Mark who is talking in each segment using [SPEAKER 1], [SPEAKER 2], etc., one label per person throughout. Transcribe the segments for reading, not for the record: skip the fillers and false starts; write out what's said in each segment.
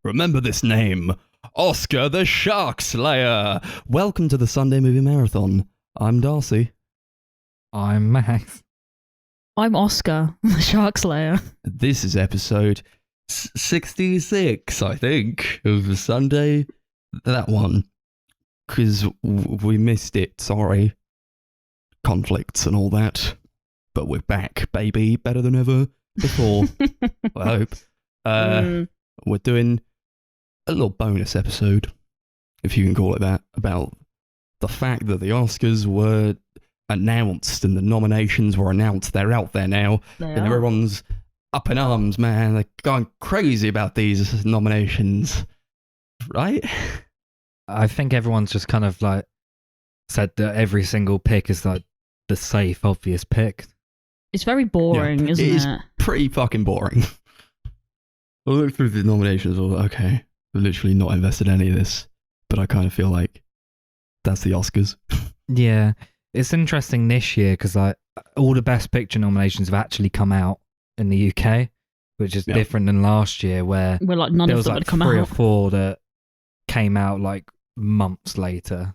[SPEAKER 1] Remember this name, Oscar the Shark Slayer. Welcome to the Sunday Movie Marathon. I'm Darcy.
[SPEAKER 2] I'm Max.
[SPEAKER 3] I'm Oscar, the Shark Slayer.
[SPEAKER 1] This is episode 66, I think, of the Sunday. That one. Because we missed it, sorry. Conflicts and all that. But we're back, baby. Better than ever before. I hope. We're doing a little bonus episode, if you can call it that, about the fact that the Oscars were announced and the nominations were announced. They're out there now. And everyone's up in arms, man. They're going crazy about these nominations. Right?
[SPEAKER 2] I think everyone's just kind of like said that every single pick is like the safe, obvious pick.
[SPEAKER 3] It's very boring, isn't it?
[SPEAKER 1] It is pretty fucking boring. I looked through the nominations and I was like, okay, I've literally not invested any of this, but I kind of feel like that's the Oscars.
[SPEAKER 2] Yeah, it's interesting this year because like all the Best Picture nominations have actually come out in the UK, which is different than last year where
[SPEAKER 3] like none
[SPEAKER 2] there
[SPEAKER 3] of
[SPEAKER 2] was
[SPEAKER 3] them
[SPEAKER 2] like
[SPEAKER 3] had come
[SPEAKER 2] three or
[SPEAKER 3] out.
[SPEAKER 2] four that came out like months later.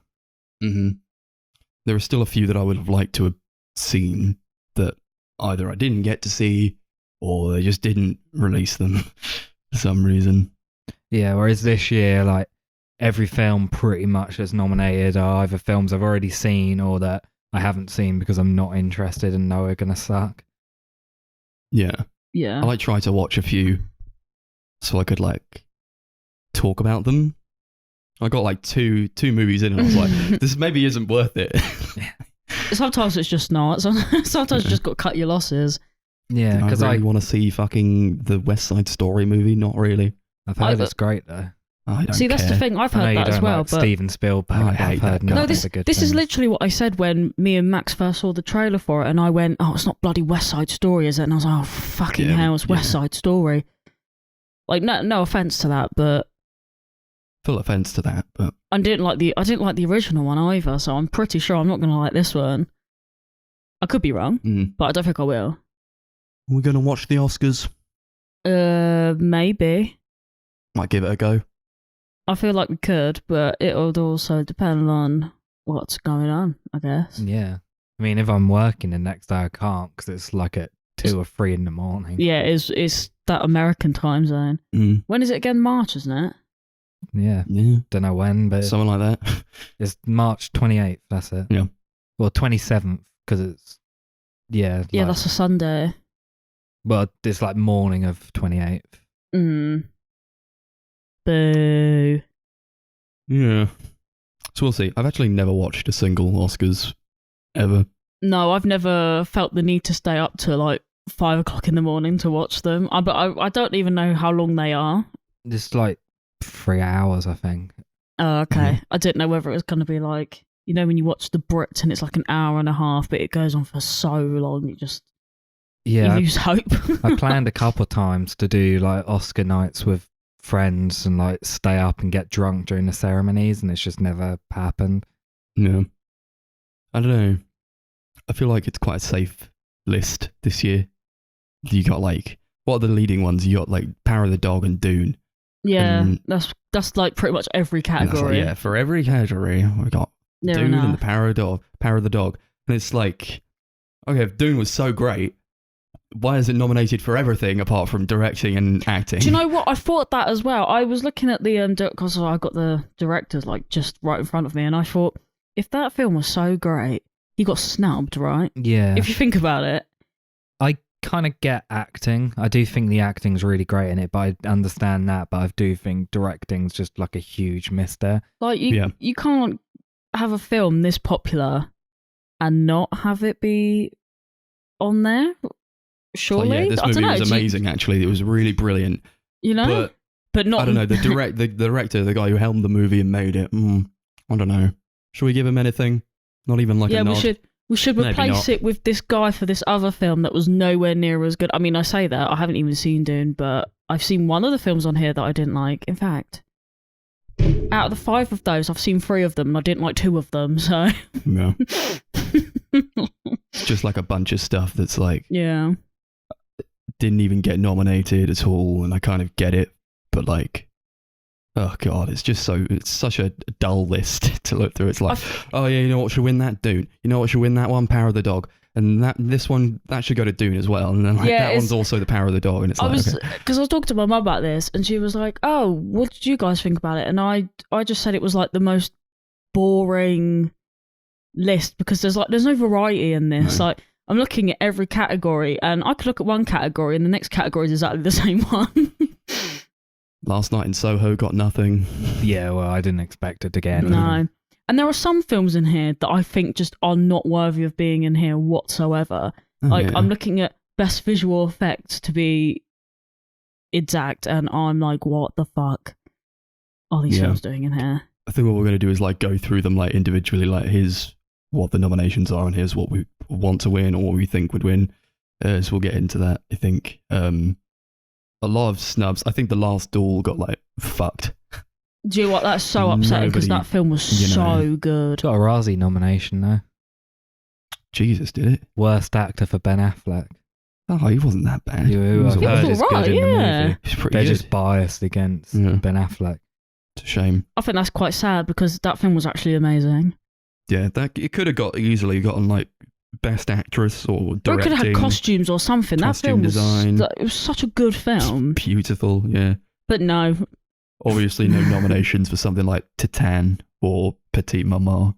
[SPEAKER 1] Mm-hmm. There are still a few that I would have liked to have seen that either I didn't get to see or they just didn't release them for some reason.
[SPEAKER 2] Yeah, whereas this year, like every film pretty much that's nominated are either films I've already seen or that I haven't seen because I'm not interested and know are going to suck.
[SPEAKER 1] Yeah.
[SPEAKER 3] Yeah.
[SPEAKER 1] I try to watch a few so I could like talk about them. I got like two movies in and I was like, this maybe isn't worth it.
[SPEAKER 3] Sometimes it's just not. Sometimes you just got to cut your losses.
[SPEAKER 2] Yeah, because
[SPEAKER 1] I really want to see fucking the West Side Story movie. Not really.
[SPEAKER 2] I've heard it's great though.
[SPEAKER 1] I don't
[SPEAKER 3] See, that's
[SPEAKER 1] care.
[SPEAKER 3] the thing. I've
[SPEAKER 2] I know
[SPEAKER 3] heard
[SPEAKER 2] you
[SPEAKER 3] that as
[SPEAKER 2] don't
[SPEAKER 3] well.
[SPEAKER 2] like
[SPEAKER 3] But
[SPEAKER 2] Steven Spielberg.
[SPEAKER 1] I hate
[SPEAKER 2] I've heard
[SPEAKER 1] that guy.
[SPEAKER 3] no,
[SPEAKER 2] nothing
[SPEAKER 3] this
[SPEAKER 2] but good
[SPEAKER 3] is
[SPEAKER 2] things.
[SPEAKER 3] literally what I said when me and Max first saw the trailer for it, and I went, "Oh, it's not bloody West Side Story, is it?" And I was like, "Oh, fucking hell, it's West Side Story." Like, no offense to that, but
[SPEAKER 1] Full offense to that, but
[SPEAKER 3] I didn't like the original one either. So I'm pretty sure I'm not going to like this one. I could be wrong, but I don't think I will.
[SPEAKER 1] we're gonna watch the Oscars.
[SPEAKER 3] Maybe.
[SPEAKER 1] Might give it a go.
[SPEAKER 3] I feel like we could, but it would also depend on what's going on, I guess.
[SPEAKER 2] Yeah. I mean, if I'm working the next day, I can't because it's like at 2 or 3 in the morning.
[SPEAKER 3] Yeah, it's that American time zone. When is it again? March, isn't it?
[SPEAKER 2] Yeah.
[SPEAKER 1] Yeah.
[SPEAKER 2] Don't know when, but
[SPEAKER 1] Something like that.
[SPEAKER 2] it's March 28th. That's it.
[SPEAKER 1] Yeah.
[SPEAKER 2] Well, 27th because it's, yeah.
[SPEAKER 3] Yeah,
[SPEAKER 2] like,
[SPEAKER 3] that's a Sunday.
[SPEAKER 2] well, it's like morning of 28th.
[SPEAKER 3] Boo.
[SPEAKER 1] Yeah. So we'll see. I've actually never watched a single Oscars ever.
[SPEAKER 3] No, I've never felt the need to stay up till like 5 o'clock in the morning to watch them. But I don't even know how long they are.
[SPEAKER 2] It's like 3 hours, I think.
[SPEAKER 3] Oh, okay. I didn't know whether it was going to be like, you know, when you watch the Brits and it's like an hour and a half, but it goes on for so long, you
[SPEAKER 2] Yeah.
[SPEAKER 3] lose hope.
[SPEAKER 2] I planned a couple of times to do like Oscar nights with friends and like stay up and get drunk during the ceremonies, and it's just never happened.
[SPEAKER 1] Yeah. I don't know. I feel like it's quite a safe list this year. You got like, what are the leading ones? You got like Power of the Dog and Dune.
[SPEAKER 3] Yeah,
[SPEAKER 1] And
[SPEAKER 3] that's like pretty much every
[SPEAKER 1] that's like,
[SPEAKER 3] category.
[SPEAKER 1] yeah, for every category, we got
[SPEAKER 3] Near
[SPEAKER 1] Dune and the
[SPEAKER 3] enough.
[SPEAKER 1] Power of the Dog. And it's like, okay, if Dune was so great, why is it nominated for everything apart from directing and acting?
[SPEAKER 3] Do you know what? I thought that as well. I was looking at the because I got the directors like just right in front of me, and I thought, if that film was so great, he got snubbed, right?
[SPEAKER 2] Yeah.
[SPEAKER 3] If you think about it.
[SPEAKER 2] I kind of get acting. I do think the acting's really great in it, but I understand that. But I do think directing's just like a huge miss there.
[SPEAKER 3] Like you can't have a film this popular and not have it be on there. Surely,
[SPEAKER 1] yeah, this
[SPEAKER 3] I don't
[SPEAKER 1] movie
[SPEAKER 3] know.
[SPEAKER 1] was amazing. Actually, it was really brilliant.
[SPEAKER 3] You know, but not.
[SPEAKER 1] I don't know the director, the guy who helmed the movie and made it. I don't know. Should we give him anything? Not even like a nod.
[SPEAKER 3] We should
[SPEAKER 1] Maybe
[SPEAKER 3] replace
[SPEAKER 1] not.
[SPEAKER 3] it with this guy for this other film that was nowhere near as good. I mean, I say that I haven't even seen Dune, but I've seen one of the films on here that I didn't like. In fact, out of the 5 of those, I've seen 3 of them, and I didn't like 2 of them. So
[SPEAKER 1] Yeah. It's just like a bunch of stuff that's like
[SPEAKER 3] yeah.
[SPEAKER 1] didn't even get nominated at all, and I kind of get it, but like Oh god, it's such a dull list to look through. It's like, oh yeah, you know what should win that? Dune. You know what should win that one? Power of the Dog. And this one that should go to Dune as well. And then that one's also the Power of the Dog. And it's
[SPEAKER 3] because I was talking to my mum about this, and she was like, "Oh, what did you guys think about it?" And I just said it was like the most boring list because there's no variety in this.
[SPEAKER 1] No.
[SPEAKER 3] Like I'm looking at every category, and I could look at one category, and the next category is exactly the same one.
[SPEAKER 1] Last Night in Soho got nothing.
[SPEAKER 2] Yeah, well, I didn't expect it to get anything.
[SPEAKER 3] No. And there are some films in here that I think just are not worthy of being in here whatsoever. I'm looking at best visual effects to be exact, and I'm like, what the fuck are these films doing in here?
[SPEAKER 1] I think what we're going to do is like go through them like individually, like here's what the nominations are and here's what we want to win or what we think would win. So we'll get into that, I think. A lot of snubs. I think The Last Duel got like fucked.
[SPEAKER 3] Do you know what? That's so upsetting because that film was so good.
[SPEAKER 2] Got a Razzie nomination though.
[SPEAKER 1] Jesus, did it?
[SPEAKER 2] Worst actor for Ben Affleck.
[SPEAKER 1] Oh, he wasn't that bad.
[SPEAKER 2] I've heard it's good in the movie.
[SPEAKER 1] He's pretty
[SPEAKER 2] They're
[SPEAKER 1] good.
[SPEAKER 2] just biased against Ben Affleck.
[SPEAKER 1] It's a shame.
[SPEAKER 3] I think that's quite sad because that film was actually amazing.
[SPEAKER 1] Yeah, it could have easily gotten like best actress or directing.
[SPEAKER 3] Or it could have had costumes or something. That film was
[SPEAKER 1] design.
[SPEAKER 3] It was such a good film.
[SPEAKER 1] It's beautiful, yeah.
[SPEAKER 3] But no.
[SPEAKER 1] Obviously, no nominations for something like Titan or Petite Maman.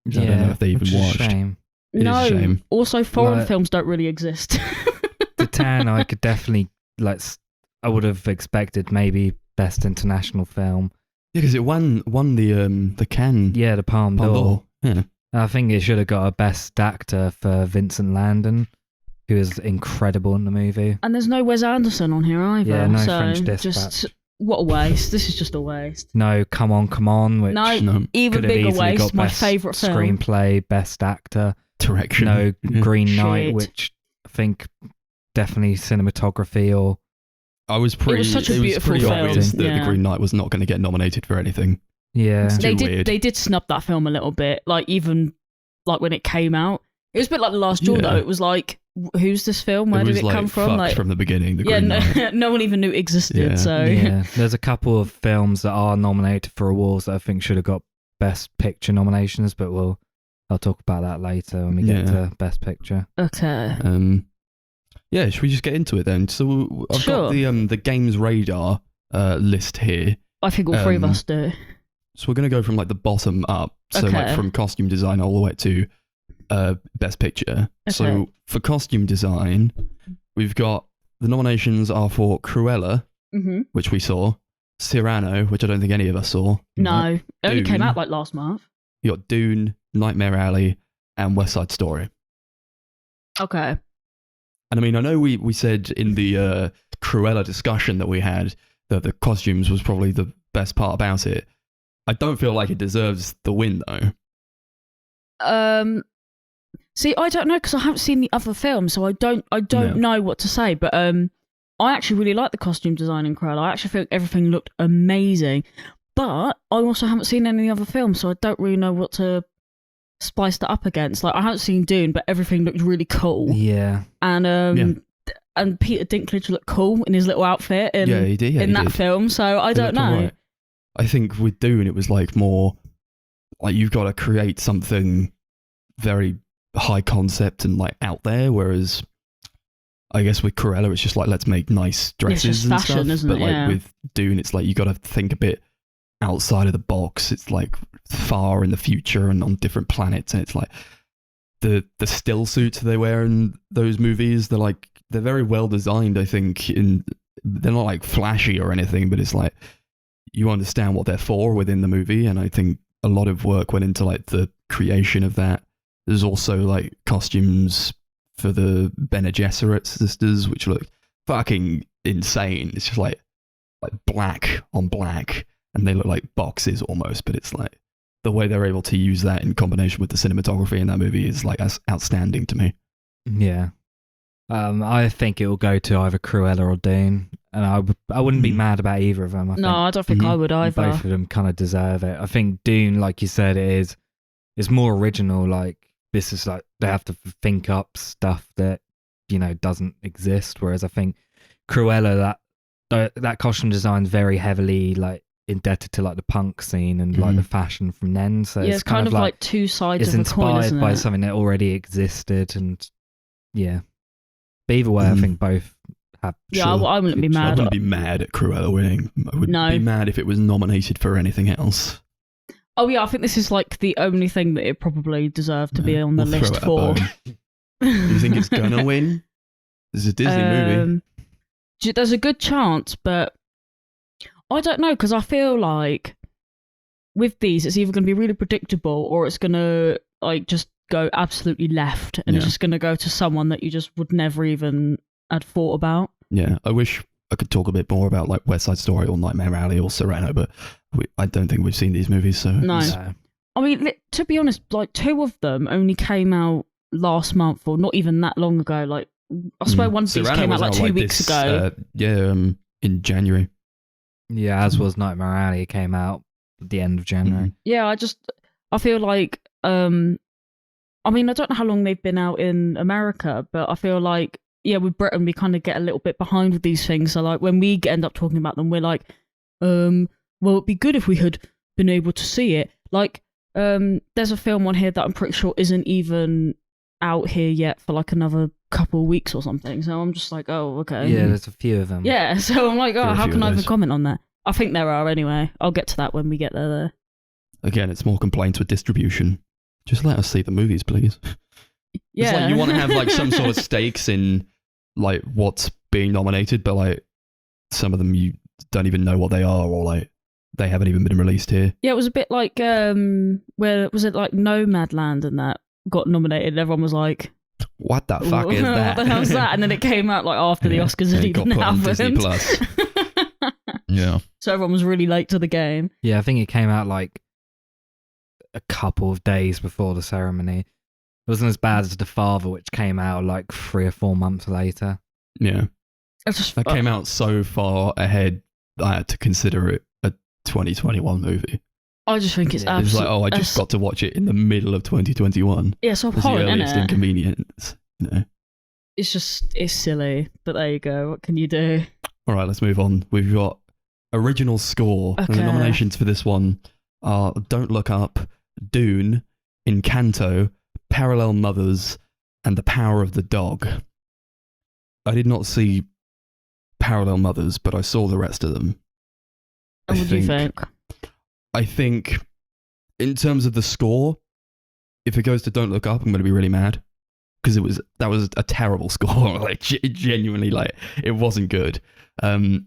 [SPEAKER 1] I don't know if they even watched.
[SPEAKER 2] Shame.
[SPEAKER 1] It is a shame.
[SPEAKER 3] Also, foreign films don't really exist.
[SPEAKER 2] Titan, I could definitely I would have expected maybe best international film.
[SPEAKER 1] Yeah, because it won the Cannes.
[SPEAKER 2] Yeah, the Palme d'Or.
[SPEAKER 1] Yeah.
[SPEAKER 2] I think it should have got a best actor for Vincent Landon, who is incredible in the movie.
[SPEAKER 3] And there's no Wes Anderson on here either.
[SPEAKER 2] Yeah, no
[SPEAKER 3] so
[SPEAKER 2] French Dispatch.
[SPEAKER 3] Just what a waste. This is just a waste.
[SPEAKER 2] No, Come On, which
[SPEAKER 3] even bigger waste. My favourite film.
[SPEAKER 2] Screenplay, best actor.
[SPEAKER 1] Direction.
[SPEAKER 2] No, Green Knight,
[SPEAKER 3] Shit.
[SPEAKER 2] which I think definitely cinematography or.
[SPEAKER 1] It was such a beautiful
[SPEAKER 3] film.
[SPEAKER 1] Obvious that the Green Knight was not going to get nominated for anything.
[SPEAKER 2] Yeah,
[SPEAKER 3] they did snub that film a little bit. Like even like when it came out, it was a bit like The Last Duel though. It was like, who's this film? Where did it come from?
[SPEAKER 1] Like from the beginning. The Green Knight.
[SPEAKER 3] No one even knew it existed.
[SPEAKER 1] Yeah.
[SPEAKER 3] So
[SPEAKER 2] there's a couple of films that are nominated for awards that I think should have got Best Picture nominations, but I'll talk about that later when we get to Best Picture.
[SPEAKER 3] Okay.
[SPEAKER 1] Yeah, should we just get into it then? So I've got the Games Radar list here.
[SPEAKER 3] I think all three of us do.
[SPEAKER 1] So we're going to go from like the bottom up. So like from costume design all the way to Best Picture.
[SPEAKER 3] Okay.
[SPEAKER 1] So for costume design, we've got the nominations are for Cruella, which we saw, Cyrano, which I don't think any of us saw.
[SPEAKER 3] No, it only came out like last month.
[SPEAKER 1] You got Dune, Nightmare Alley, and West Side Story.
[SPEAKER 3] Okay.
[SPEAKER 1] And I mean, I know we said in the Cruella discussion that we had that the costumes was probably the best part about it. I don't feel like it deserves the win though.
[SPEAKER 3] See, I don't know because I haven't seen the other film, so I don't know what to say. But I actually really like the costume design in Cruella. I actually think everything looked amazing. But I also haven't seen any other films, so I don't really know what to spice that up against. Like I haven't seen Dune, but everything looked really cool.
[SPEAKER 2] Yeah.
[SPEAKER 3] And Peter Dinklage looked cool in his little outfit he did. In that film. So I don't know.
[SPEAKER 1] Right. I think with Dune, it was like more like you've got to create something very high concept and like out there, whereas I guess with Cruella, it's just like let's make nice dresses and
[SPEAKER 3] fashion,
[SPEAKER 1] stuff.
[SPEAKER 3] isn't
[SPEAKER 1] but
[SPEAKER 3] it?
[SPEAKER 1] like with Dune, it's like you got to think a bit outside of the box. It's like far in the future and on different planets, and it's like the still suits they wear in those movies. They're very well designed. I think they're not like flashy or anything, but it's like you understand what they're for within the movie, and I think a lot of work went into like the creation of that. There's also like costumes for the Bene Gesserit sisters, which look fucking insane. It's just like black on black, and they look like boxes almost, but it's like the way they're able to use that in combination with the cinematography in that movie is like outstanding to me.
[SPEAKER 2] Yeah. I think it will go to either Cruella or Dune, and I wouldn't be mad about either of them.
[SPEAKER 3] I don't think I would either.
[SPEAKER 2] Both of them kind of deserve it. I think Dune, like you said, it's more original. Like this is like they have to think up stuff that doesn't exist. Whereas I think Cruella, that costume design is very heavily like indebted to like the punk scene and like the fashion from then. So
[SPEAKER 3] yeah,
[SPEAKER 2] it's kind of like
[SPEAKER 3] two sides
[SPEAKER 2] it's
[SPEAKER 3] of a coin,
[SPEAKER 2] inspired
[SPEAKER 3] isn't
[SPEAKER 2] by
[SPEAKER 3] it?
[SPEAKER 2] something that already existed, and yeah. But either way, I think both have.
[SPEAKER 3] Yeah, I wouldn't be
[SPEAKER 1] I
[SPEAKER 3] mad.
[SPEAKER 1] wouldn't be mad at Cruella winning. I would
[SPEAKER 3] No.
[SPEAKER 1] be mad if it was nominated for anything else.
[SPEAKER 3] Oh yeah, I think this is like the only thing that it probably deserved to be on the
[SPEAKER 1] We'll throw
[SPEAKER 3] list
[SPEAKER 1] it a
[SPEAKER 3] for.
[SPEAKER 1] bone. Do you think it's gonna win? This is a Disney movie.
[SPEAKER 3] There's a good chance, but I don't know, because I feel like with these, it's either going to be really predictable or it's going to like just go absolutely left, and it's just going to go to someone that you just would never even had thought about.
[SPEAKER 1] Yeah, I wish I could talk a bit more about like West Side Story or Nightmare Alley or Serrano, but I don't think we've seen these movies, so
[SPEAKER 3] No.
[SPEAKER 1] it's-
[SPEAKER 3] I mean, to be honest, like 2 of them only came out last month, or not even that long ago. Like, I swear one of these
[SPEAKER 1] Serrano
[SPEAKER 3] came out
[SPEAKER 1] was
[SPEAKER 3] like 2 weeks
[SPEAKER 1] this,
[SPEAKER 3] ago.
[SPEAKER 1] In January.
[SPEAKER 2] Yeah, as was Nightmare Alley. It came out at the end of January.
[SPEAKER 3] Yeah, I feel like, I mean, I don't know how long they've been out in America, but I feel like, yeah, with Britain, we kind of get a little bit behind with these things. So, like, when we end up talking about them, we're like, well, it'd be good if we had been able to see it. Like, there's a film on here that I'm pretty sure isn't even out here yet for like another couple of weeks or something. So I'm just like, oh, okay.
[SPEAKER 2] Yeah, there's a few of them.
[SPEAKER 3] Yeah, so I'm like,
[SPEAKER 1] There are
[SPEAKER 3] oh,
[SPEAKER 1] a
[SPEAKER 3] how
[SPEAKER 1] few
[SPEAKER 3] can
[SPEAKER 1] of
[SPEAKER 3] I even
[SPEAKER 1] those.
[SPEAKER 3] comment on that? I think there are anyway. I'll get to that when we get there.
[SPEAKER 1] Again, it's more complaints with distribution. Just let us see the movies, please.
[SPEAKER 3] Yeah.
[SPEAKER 1] It's like you want to have like some sort of stakes in like what's being nominated, but like some of them you don't even know what they are, or like they haven't even been released here.
[SPEAKER 3] Yeah, it was a bit like, where was it like Nomadland and that got nominated, and everyone was like,
[SPEAKER 1] What the fuck is that?
[SPEAKER 3] what the hell's that? And then it came out like after the
[SPEAKER 1] Yeah,
[SPEAKER 3] Oscars
[SPEAKER 1] and
[SPEAKER 3] had
[SPEAKER 1] it got
[SPEAKER 3] even
[SPEAKER 1] put on
[SPEAKER 3] happened.
[SPEAKER 1] Disney Plus. Yeah.
[SPEAKER 3] So everyone was really late to the game.
[SPEAKER 2] Yeah, I think it came out like a couple of days before the ceremony. It wasn't as bad as The Father, which came out like 3 or 4 months later.
[SPEAKER 1] Yeah.
[SPEAKER 3] It's just,
[SPEAKER 1] That came out so far ahead that I had to consider it a 2021 movie.
[SPEAKER 3] I just think it's
[SPEAKER 1] It's
[SPEAKER 3] absolutely.
[SPEAKER 1] like, oh, I just got to watch it in the middle of 2021.
[SPEAKER 3] Yeah, so
[SPEAKER 1] It's the
[SPEAKER 3] appalling,
[SPEAKER 1] earliest
[SPEAKER 3] isn't it?
[SPEAKER 1] inconvenience. You know.
[SPEAKER 3] It's silly, but there you go. What can you do?
[SPEAKER 1] All right, let's move on. We've got original score. And the
[SPEAKER 3] Okay.
[SPEAKER 1] nominations for this one are Don't Look Up, Dune, Encanto, Parallel Mothers, and The Power of the Dog. I did not see Parallel Mothers, but I saw the rest of them.
[SPEAKER 3] What do you think?
[SPEAKER 1] I think, in terms of the score, if it goes to Don't Look Up, I'm going to be really mad, because that was a terrible score. Like genuinely, like it wasn't good. I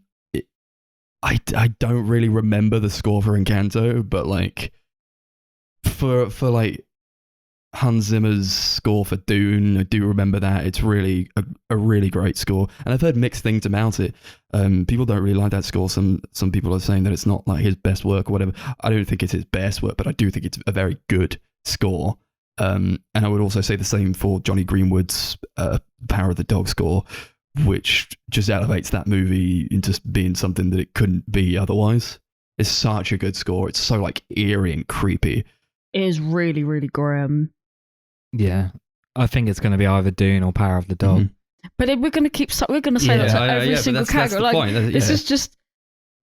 [SPEAKER 1] don't really remember the score for Encanto, but like for like Hans Zimmer's score for Dune, I do remember that. It's really a really great score, and I've heard mixed things about it. People don't really like that score. Some people are saying that it's not like his best work or whatever. I don't think it's his best work, but I do think it's a very good score. And I would also say the same for Johnny Greenwood's Power of the Dog score, which just elevates that movie into being something that it couldn't be otherwise. It's such a good score. It's so like eerie and creepy.
[SPEAKER 3] It is really, really grim.
[SPEAKER 2] Yeah. I think it's going to be either Dune or Power of the Dog.
[SPEAKER 1] Mhm.
[SPEAKER 3] But we're going to say that to every single
[SPEAKER 1] but
[SPEAKER 3] category.
[SPEAKER 1] the
[SPEAKER 3] Like,
[SPEAKER 1] point.
[SPEAKER 3] this is just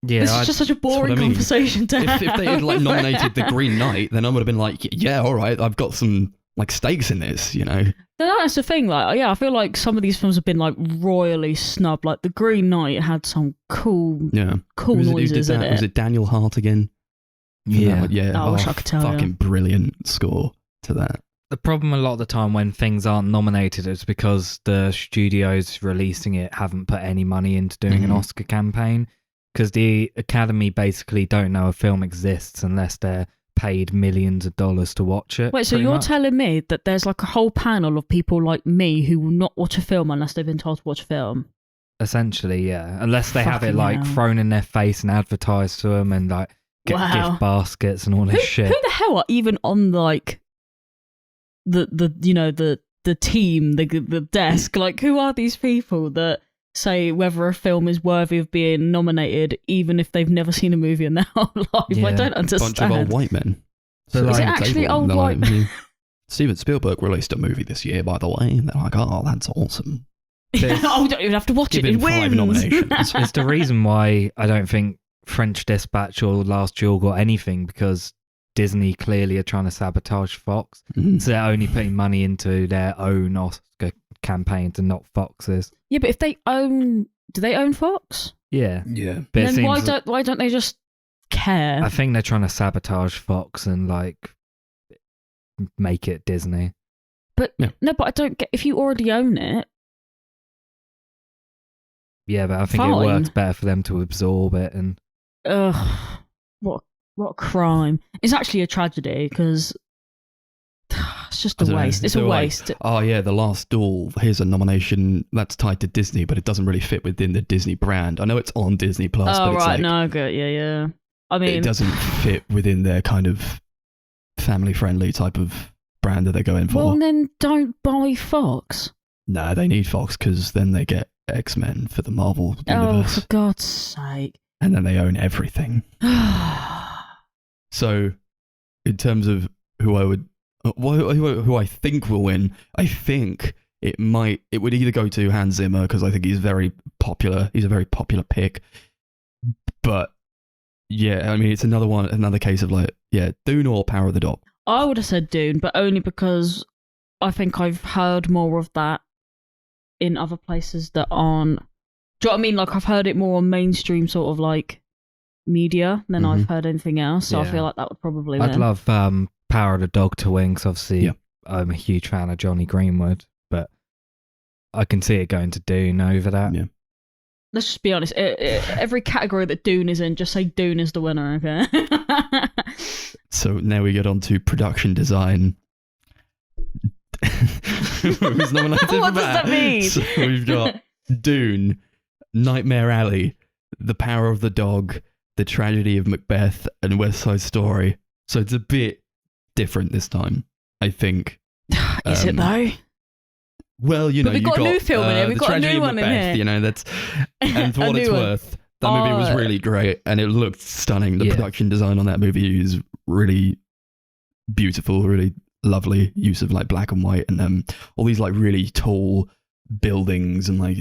[SPEAKER 2] Yeah,
[SPEAKER 3] this is just such a boring
[SPEAKER 1] what I mean.
[SPEAKER 3] conversation to have.
[SPEAKER 1] If they had like nominated The Green Knight, then I would have been like, yeah, all right, I've got some like stakes in this, you know.
[SPEAKER 3] That's the thing. Like, yeah, I feel like some of these films have been like royally snubbed. Like, The Green Knight had some cool
[SPEAKER 1] Who was it who did
[SPEAKER 3] noises in
[SPEAKER 1] that?
[SPEAKER 3] it.
[SPEAKER 1] Was it Daniel Hart again? For that
[SPEAKER 2] Yeah.
[SPEAKER 1] one? Yeah.
[SPEAKER 3] I wish I could tell you.
[SPEAKER 1] Fucking brilliant score to that.
[SPEAKER 2] The problem a lot of the time when things aren't nominated is because the studios releasing it haven't put any money into doing an
[SPEAKER 1] Mhm.
[SPEAKER 2] Oscar campaign, because the Academy basically don't know a film exists unless they're paid millions of dollars to watch it.
[SPEAKER 3] Wait, so
[SPEAKER 2] pretty
[SPEAKER 3] you're
[SPEAKER 2] much.
[SPEAKER 3] telling me that there's like a whole panel of people like me who will not watch a film unless they've been told to watch a film?
[SPEAKER 2] Essentially, yeah. Unless they have it
[SPEAKER 3] Fucking
[SPEAKER 2] like
[SPEAKER 3] hell.
[SPEAKER 2] thrown in their face and advertised to them and like get
[SPEAKER 3] Wow.
[SPEAKER 2] gift baskets and all
[SPEAKER 3] Who
[SPEAKER 2] this shit.
[SPEAKER 3] the hell are even on like the you know the team, the desk? Like, who are these people that say whether a film is worthy of being nominated even if they've never seen a movie in their whole life?
[SPEAKER 2] Yeah.
[SPEAKER 3] I don't understand.
[SPEAKER 1] Bunch of old white men.
[SPEAKER 2] So,
[SPEAKER 1] Sitting
[SPEAKER 2] like-
[SPEAKER 3] Is it
[SPEAKER 1] at the
[SPEAKER 3] actually
[SPEAKER 1] table,
[SPEAKER 3] old
[SPEAKER 1] and they're
[SPEAKER 3] white
[SPEAKER 1] like,
[SPEAKER 3] men?
[SPEAKER 1] Steven Spielberg released a movie this year, by the way. And they're like, oh, that's awesome.
[SPEAKER 2] There's-
[SPEAKER 3] Oh, we don't even have to watch
[SPEAKER 1] Give
[SPEAKER 3] it.
[SPEAKER 1] him
[SPEAKER 3] It
[SPEAKER 1] 5
[SPEAKER 3] wins.
[SPEAKER 1] nominations.
[SPEAKER 2] It's the reason why I don't think French Dispatch or Last Duel got anything because Disney clearly are trying to sabotage Fox. So they're only putting money into their own Oscar campaigns and not Fox's.
[SPEAKER 3] Yeah, but if they own... Do they own Fox?
[SPEAKER 2] Yeah.
[SPEAKER 1] Yeah.
[SPEAKER 2] But it
[SPEAKER 3] Then why
[SPEAKER 2] seems-
[SPEAKER 3] don't they just care?
[SPEAKER 2] I think they're trying to sabotage Fox and like make it Disney.
[SPEAKER 3] But
[SPEAKER 1] Yeah.
[SPEAKER 3] no, but I don't get... If you already own it...
[SPEAKER 2] Yeah, but I think
[SPEAKER 3] Fine.
[SPEAKER 2] it works better for them to absorb it and
[SPEAKER 3] Ugh. What a crime. It's actually a tragedy because... It's just
[SPEAKER 1] I
[SPEAKER 3] a
[SPEAKER 1] don't know.
[SPEAKER 3] waste. It's a
[SPEAKER 1] They were like,
[SPEAKER 3] waste.
[SPEAKER 1] oh yeah, The Last Duel, here's a nomination that's tied to Disney, but it doesn't really fit within the Disney brand. I know it's on Disney Plus,
[SPEAKER 3] Oh,
[SPEAKER 1] but it's
[SPEAKER 3] right.
[SPEAKER 1] like,
[SPEAKER 3] No, good. Yeah. I mean...
[SPEAKER 1] it doesn't fit within their kind of family-friendly type of brand that they're going for.
[SPEAKER 3] Well, then don't buy Fox.
[SPEAKER 1] No, they need Fox because then they get X-Men for the Marvel
[SPEAKER 3] Oh,
[SPEAKER 1] universe,
[SPEAKER 3] for God's sake.
[SPEAKER 1] and then they own everything. So, in terms of who I would, who I think will win, I think it would either go to Hans Zimmer because I think he's very popular. He's a very popular pick. But yeah, I mean, it's another case of like, yeah, Dune or Power of the Dog.
[SPEAKER 3] I would have said Dune, but only because I think I've heard more of that in other places that aren't. Do you know what I mean? Like, I've heard it more on mainstream sort of like media than I've heard anything else. So I
[SPEAKER 2] Yeah.
[SPEAKER 3] feel like that would probably win.
[SPEAKER 2] I'd love Power of the Dog to win because obviously
[SPEAKER 1] Yeah.
[SPEAKER 2] I'm a huge fan of Johnny Greenwood, but I can see it going to Dune over that.
[SPEAKER 1] Yeah.
[SPEAKER 3] Let's just be honest. Every category that Dune is in, just say Dune is the winner, okay?
[SPEAKER 1] So now we get on to production design. Who's nominated for
[SPEAKER 3] What does that mean?
[SPEAKER 1] So we've got Dune, Nightmare Alley, The Power of the Dog, The Tragedy of Macbeth, and West Side Story. So it's a bit different this time, I think.
[SPEAKER 3] Is it though?
[SPEAKER 1] Well, you
[SPEAKER 3] But
[SPEAKER 1] know,
[SPEAKER 3] we've
[SPEAKER 1] you
[SPEAKER 3] got a new film in here.
[SPEAKER 1] The
[SPEAKER 3] We've got a
[SPEAKER 1] Tragedy
[SPEAKER 3] new
[SPEAKER 1] of
[SPEAKER 3] one in
[SPEAKER 1] Macbeth,
[SPEAKER 3] here.
[SPEAKER 1] You know, that's and for
[SPEAKER 3] A
[SPEAKER 1] what it's
[SPEAKER 3] new one.
[SPEAKER 1] worth, that movie was
[SPEAKER 3] Oh.
[SPEAKER 1] really great, and it looked stunning. The
[SPEAKER 2] Yeah.
[SPEAKER 1] production design on that movie is really beautiful, really lovely use of like black and white, and all these like really tall buildings, and like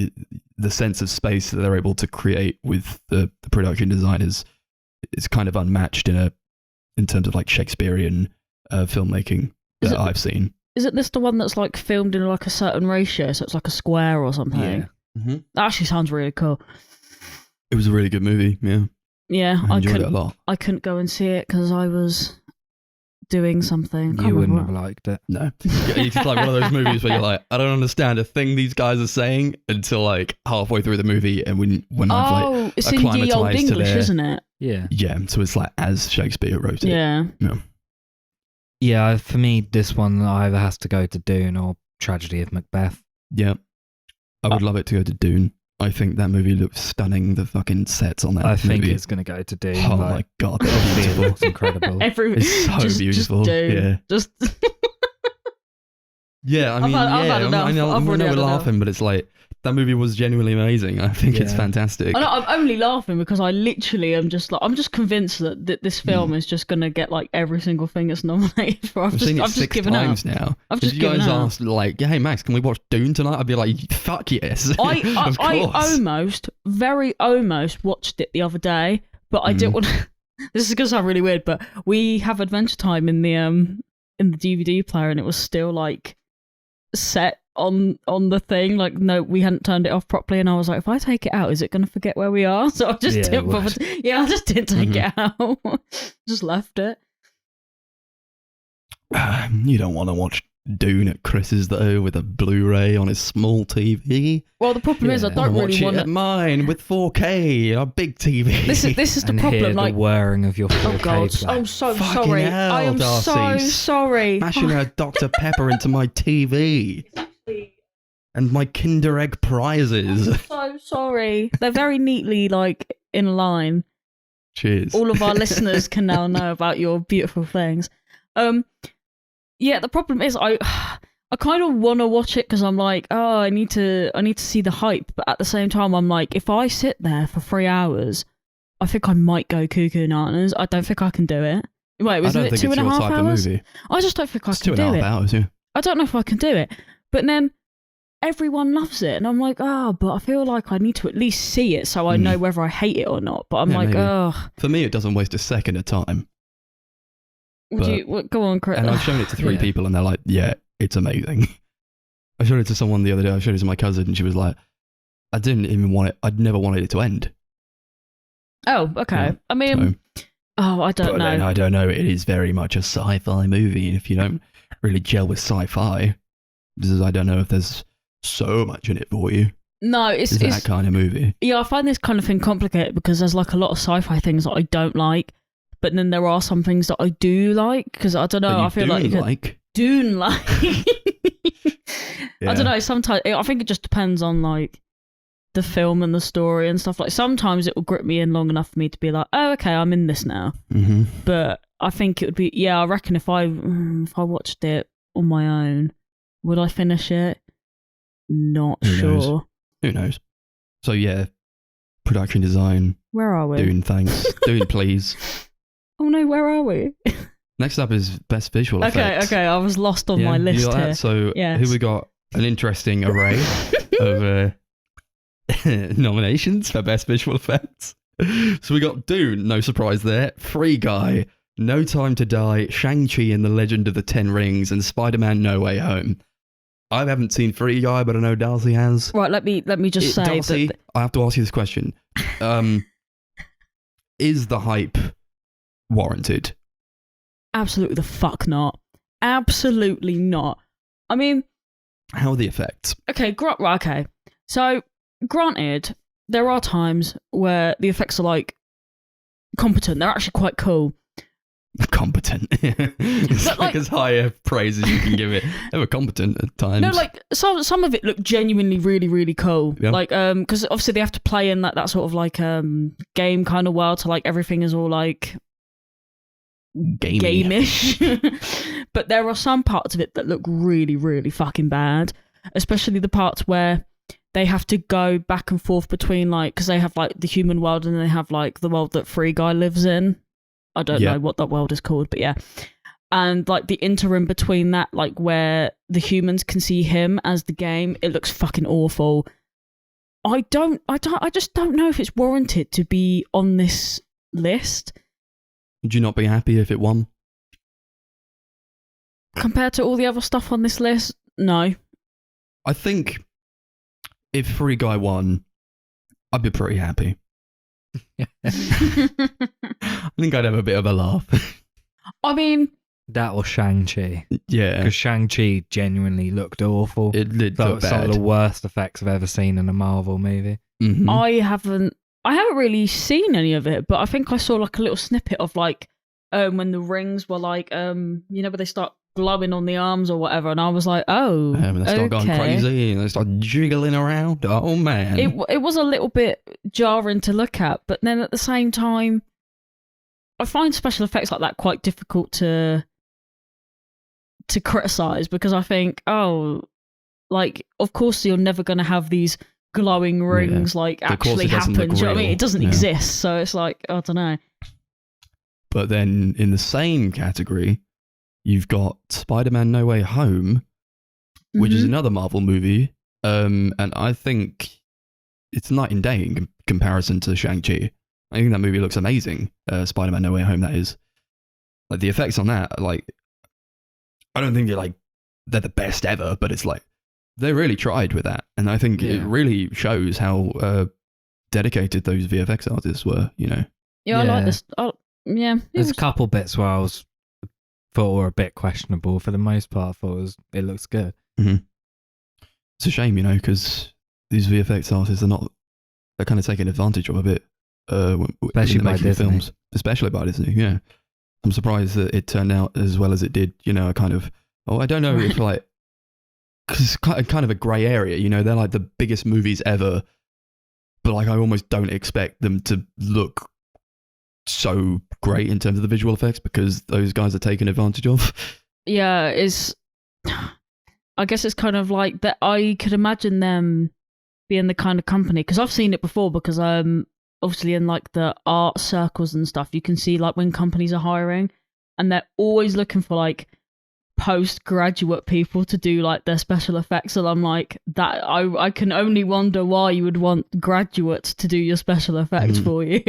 [SPEAKER 1] the sense of space that they're able to create with the production design is kind of unmatched in terms of like Shakespearean filmmaking
[SPEAKER 3] Is
[SPEAKER 1] that
[SPEAKER 3] it-
[SPEAKER 1] I've seen.
[SPEAKER 3] Isn't this the one that's like filmed in like a certain ratio, so it's like a square or something?
[SPEAKER 2] Yeah.
[SPEAKER 3] That actually sounds really cool.
[SPEAKER 1] It was a really good movie. Yeah,
[SPEAKER 3] Yeah,
[SPEAKER 1] I
[SPEAKER 3] I
[SPEAKER 1] enjoyed it a
[SPEAKER 3] couldn't.
[SPEAKER 1] lot.
[SPEAKER 3] I couldn't go and see it because I was doing something. Can't
[SPEAKER 2] You wouldn't
[SPEAKER 3] remember
[SPEAKER 2] have liked it.
[SPEAKER 1] No, it's just like one of those movies where you're like, I don't understand a thing these guys are saying until like halfway through the movie, and when I've like,
[SPEAKER 3] Oh, it's in the old
[SPEAKER 1] acclimatised to
[SPEAKER 3] English,
[SPEAKER 1] their-
[SPEAKER 3] isn't it?
[SPEAKER 2] Yeah.
[SPEAKER 1] yeah, so it's like as Shakespeare wrote it.
[SPEAKER 3] Yeah.
[SPEAKER 2] Yeah, for me, this one either has to go to Dune or Tragedy of Macbeth.
[SPEAKER 1] Yeah. I would love it to go to Dune. I think that movie looks stunning. The fucking sets on that
[SPEAKER 2] I think
[SPEAKER 1] movie.
[SPEAKER 2] it's going to go to Dune.
[SPEAKER 1] Oh
[SPEAKER 2] like,
[SPEAKER 1] my god,
[SPEAKER 2] obviously
[SPEAKER 1] that's
[SPEAKER 2] it
[SPEAKER 1] beautiful.
[SPEAKER 2] looks incredible.
[SPEAKER 1] It's so beautiful,
[SPEAKER 3] Just do.
[SPEAKER 1] yeah.
[SPEAKER 3] Just
[SPEAKER 1] Yeah, I mean,
[SPEAKER 3] I've had
[SPEAKER 1] yeah,
[SPEAKER 3] enough.
[SPEAKER 1] I know
[SPEAKER 3] I've
[SPEAKER 1] we're
[SPEAKER 3] already had enough.
[SPEAKER 1] laughing, but it's like that movie was genuinely amazing. I think it's
[SPEAKER 2] Yeah.
[SPEAKER 1] fantastic.
[SPEAKER 3] I know, I'm only laughing because I literally am just like, I'm just convinced that this film is just gonna get like every single thing it's nominated for.
[SPEAKER 1] I've seen it
[SPEAKER 3] I've just
[SPEAKER 1] six
[SPEAKER 3] given up.
[SPEAKER 1] times now.
[SPEAKER 3] I've
[SPEAKER 1] If
[SPEAKER 3] just
[SPEAKER 1] you guys
[SPEAKER 3] given up.
[SPEAKER 1] asked, like, hey Max, can we watch Dune tonight? I'd be like, fuck yes. Of
[SPEAKER 3] I
[SPEAKER 1] course.
[SPEAKER 3] very almost watched it the other day, but I didn't want. This is gonna sound really weird, but we have Adventure Time in the DVD player, and it was still like set on the thing. Like, no, we hadn't turned it off properly, and I was like, if I take it out, is it gonna forget where we are? So I just
[SPEAKER 2] Yeah, it
[SPEAKER 3] didn't bother.
[SPEAKER 2] would.
[SPEAKER 3] Yeah, I just didn't take it out. Just left it.
[SPEAKER 1] You don't want to watch Dune at Chris's though, with a Blu-ray on his small TV.
[SPEAKER 3] Well, the problem is, I
[SPEAKER 2] Yeah.
[SPEAKER 3] don't
[SPEAKER 1] watch
[SPEAKER 3] really
[SPEAKER 1] it
[SPEAKER 3] want
[SPEAKER 1] at mine with 4K, a big TV.
[SPEAKER 3] This is the
[SPEAKER 2] And
[SPEAKER 3] problem.
[SPEAKER 2] hear
[SPEAKER 3] Like,
[SPEAKER 2] the whirring of your 4K
[SPEAKER 3] oh god,
[SPEAKER 2] player.
[SPEAKER 3] I'm so
[SPEAKER 1] Fucking
[SPEAKER 3] sorry.
[SPEAKER 1] hell,
[SPEAKER 3] I am so
[SPEAKER 1] Darcy.
[SPEAKER 3] sorry.
[SPEAKER 1] Smashing a Dr. Pepper into my TV. And my Kinder Egg prizes.
[SPEAKER 3] I'm so sorry. They're very neatly like in a line.
[SPEAKER 1] Cheers.
[SPEAKER 3] All of our listeners can now know about your beautiful things. Yeah, the problem is I kind of want to watch it because I'm like, oh, I need to see the hype, but at the same time I'm like, if I sit there for 3 hours, I think I might go cuckoo bananas. I don't think I can do it. Wait,
[SPEAKER 1] I
[SPEAKER 3] wasn't
[SPEAKER 1] don't
[SPEAKER 3] it
[SPEAKER 1] think
[SPEAKER 3] two
[SPEAKER 1] it's
[SPEAKER 3] and a
[SPEAKER 1] your
[SPEAKER 3] half
[SPEAKER 1] type
[SPEAKER 3] hours?
[SPEAKER 1] of movie.
[SPEAKER 3] I just don't think I
[SPEAKER 1] It's
[SPEAKER 3] can do
[SPEAKER 1] 2.5
[SPEAKER 3] it.
[SPEAKER 1] hours, yeah.
[SPEAKER 3] I don't know if I can do it. But then everyone loves it, and I'm like, but I feel like I need to at least see it so I know whether I hate it or not. But I'm like,
[SPEAKER 1] maybe. For me, it doesn't waste a second of time.
[SPEAKER 3] Go on, Chris.
[SPEAKER 1] And I've shown it to 3 people, and they're like, yeah, it's amazing. I showed it to someone the other day. I showed it to my cousin, and she was like, I didn't even want it. I'd never wanted it to end.
[SPEAKER 3] Oh, okay. Yeah, I mean, I don't know.
[SPEAKER 1] Then I don't know. It is very much a sci-fi movie. And if you don't really gel with sci-fi, I don't know if there's so much in it for you.
[SPEAKER 3] No, it's
[SPEAKER 1] that kind of movie.
[SPEAKER 3] Yeah, I find this kind of thing complicated because there's like a lot of sci-fi things that I don't like, but then there are some things that I do like because I don't know. I feel like Dune like. Yeah. I don't know. Sometimes I think it just depends on like the film and the story and stuff. Like sometimes it will grip me in long enough for me to be like, oh, okay, I'm in this now.
[SPEAKER 1] Mm-hmm.
[SPEAKER 3] But I think it would be, I reckon if I watched it on my own, would I finish it? Not sure.
[SPEAKER 1] Who knows? So yeah, production design.
[SPEAKER 3] Where are we?
[SPEAKER 1] Dune, thanks. Dune, please.
[SPEAKER 3] Oh no, where are we?
[SPEAKER 1] Next up is best visual effects.
[SPEAKER 3] Okay, I was lost on my list here.
[SPEAKER 1] So here we got an interesting array of nominations for best visual effects. So we got Dune, no surprise there. Free Guy, No Time to Die, Shang-Chi and the Legend of the Ten Rings, and Spider-Man No Way Home. I haven't seen Free Guy, but I know Darcy has.
[SPEAKER 3] Right, let me just say
[SPEAKER 1] Darcy, I have to ask you this question. Is the hype warranted?
[SPEAKER 3] Absolutely the fuck not. Absolutely not. I mean,
[SPEAKER 1] how are the effects?
[SPEAKER 3] Okay, okay. So, granted, there are times where the effects are like competent. They're actually quite cool.
[SPEAKER 1] Competent. It's like as high a praise as you can give it. They were competent at times.
[SPEAKER 3] No, like some of it looked genuinely really, really cool. Yeah. Like because obviously they have to play in that sort of like game kind of world, so like everything is all like game-ish. But there are some parts of it that look really, really fucking bad, especially the parts where they have to go back and forth between like, because they have like the human world and then they have like the world that Free Guy lives in. I don't know what that world is called, but yeah. And like the interim between that, like where the humans can see him as the game, it looks fucking awful. I just don't know if it's warranted to be on this list.
[SPEAKER 1] Would you not be happy if it won?
[SPEAKER 3] Compared to all the other stuff on this list, no.
[SPEAKER 1] I think if Free Guy won, I'd be pretty happy. I think I'd have a bit of a laugh.
[SPEAKER 3] I mean,
[SPEAKER 2] that or Shang-Chi.
[SPEAKER 1] Yeah.
[SPEAKER 2] Because Shang-Chi genuinely looked awful.
[SPEAKER 1] It looked bad.
[SPEAKER 2] Some of the worst effects I've ever seen in a Marvel movie.
[SPEAKER 1] Mm-hmm.
[SPEAKER 3] I haven't really seen any of it, but I think I saw like a little snippet of like when the rings were like where they start glowing on the arms or whatever, and I was like, oh,
[SPEAKER 1] and they start going crazy and they start jiggling around. Oh man,
[SPEAKER 3] it was a little bit jarring to look at, but then at the same time, I find special effects like that quite difficult to criticize, because I think, like, of course you're never going to have these glowing rings like actually happen. Do you know what I mean? It doesn't exist, so it's like, I don't know.
[SPEAKER 1] But then in the same category, you've got Spider-Man No Way Home, which is another Marvel movie, and I think it's night and day in comparison to Shang-Chi. I think that movie looks amazing. Spider-Man No Way Home, that is. Like, the effects on that, like, I don't think they're the best ever, but it's like, they really tried with that. And I think it really shows how dedicated those VFX artists were, you know?
[SPEAKER 3] Yeah, I like this.
[SPEAKER 2] There's a couple bits where I thought were a bit questionable. For the most part, I thought it looks good.
[SPEAKER 1] Mm-hmm. It's a shame, you know, because these VFX artists they're kind of taking advantage of a bit.
[SPEAKER 2] Especially by Disney.
[SPEAKER 1] Films, especially by Disney, yeah. I'm surprised that it turned out as well as it did, you know, I don't know if like, because it's kind of a grey area, you know, they're like the biggest movies ever, but like I almost don't expect them to look so great in terms of the visual effects because those guys are taken advantage of.
[SPEAKER 3] Yeah, I guess it's kind of like that. I could imagine them being the kind of company, because I've seen it before, because obviously in like the art circles and stuff, you can see like when companies are hiring and they're always looking for like postgraduate people to do like their special effects, and I'm like, that I can only wonder why you would want graduates to do your special effects for you.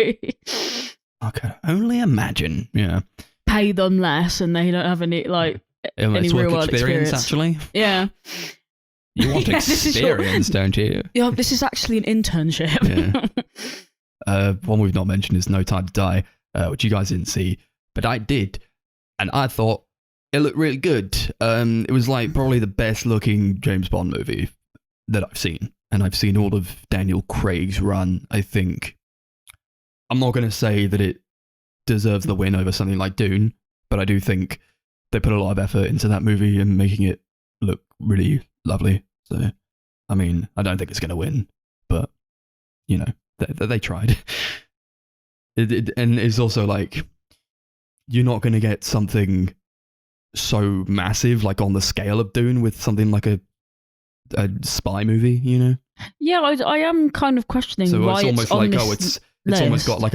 [SPEAKER 1] I can only imagine. Yeah,
[SPEAKER 3] pay them less, and they don't have any like any
[SPEAKER 1] it's
[SPEAKER 3] real
[SPEAKER 1] work
[SPEAKER 3] world
[SPEAKER 1] experience. Actually,
[SPEAKER 3] Yeah,
[SPEAKER 1] you want experience, don't you?
[SPEAKER 3] Yeah, this is actually an internship.
[SPEAKER 1] Yeah. One we've not mentioned is No Time to Die, which you guys didn't see, but I did, and I thought it looked really good. It was like probably the best looking James Bond movie that I've seen, and I've seen all of Daniel Craig's run. I think I'm not going to say that it deserves the win over something like Dune, but I do think they put a lot of effort into that movie and making it look really lovely. So, I mean, I don't think it's going to win, but you know, they tried. And it's also like, you're not going to get something so massive, like on the scale of Dune, with something like a spy movie, you know?
[SPEAKER 3] Yeah, I am kind of questioning
[SPEAKER 1] So
[SPEAKER 3] why
[SPEAKER 1] it's almost
[SPEAKER 3] on
[SPEAKER 1] like,
[SPEAKER 3] this
[SPEAKER 1] it's almost
[SPEAKER 3] list.
[SPEAKER 1] got like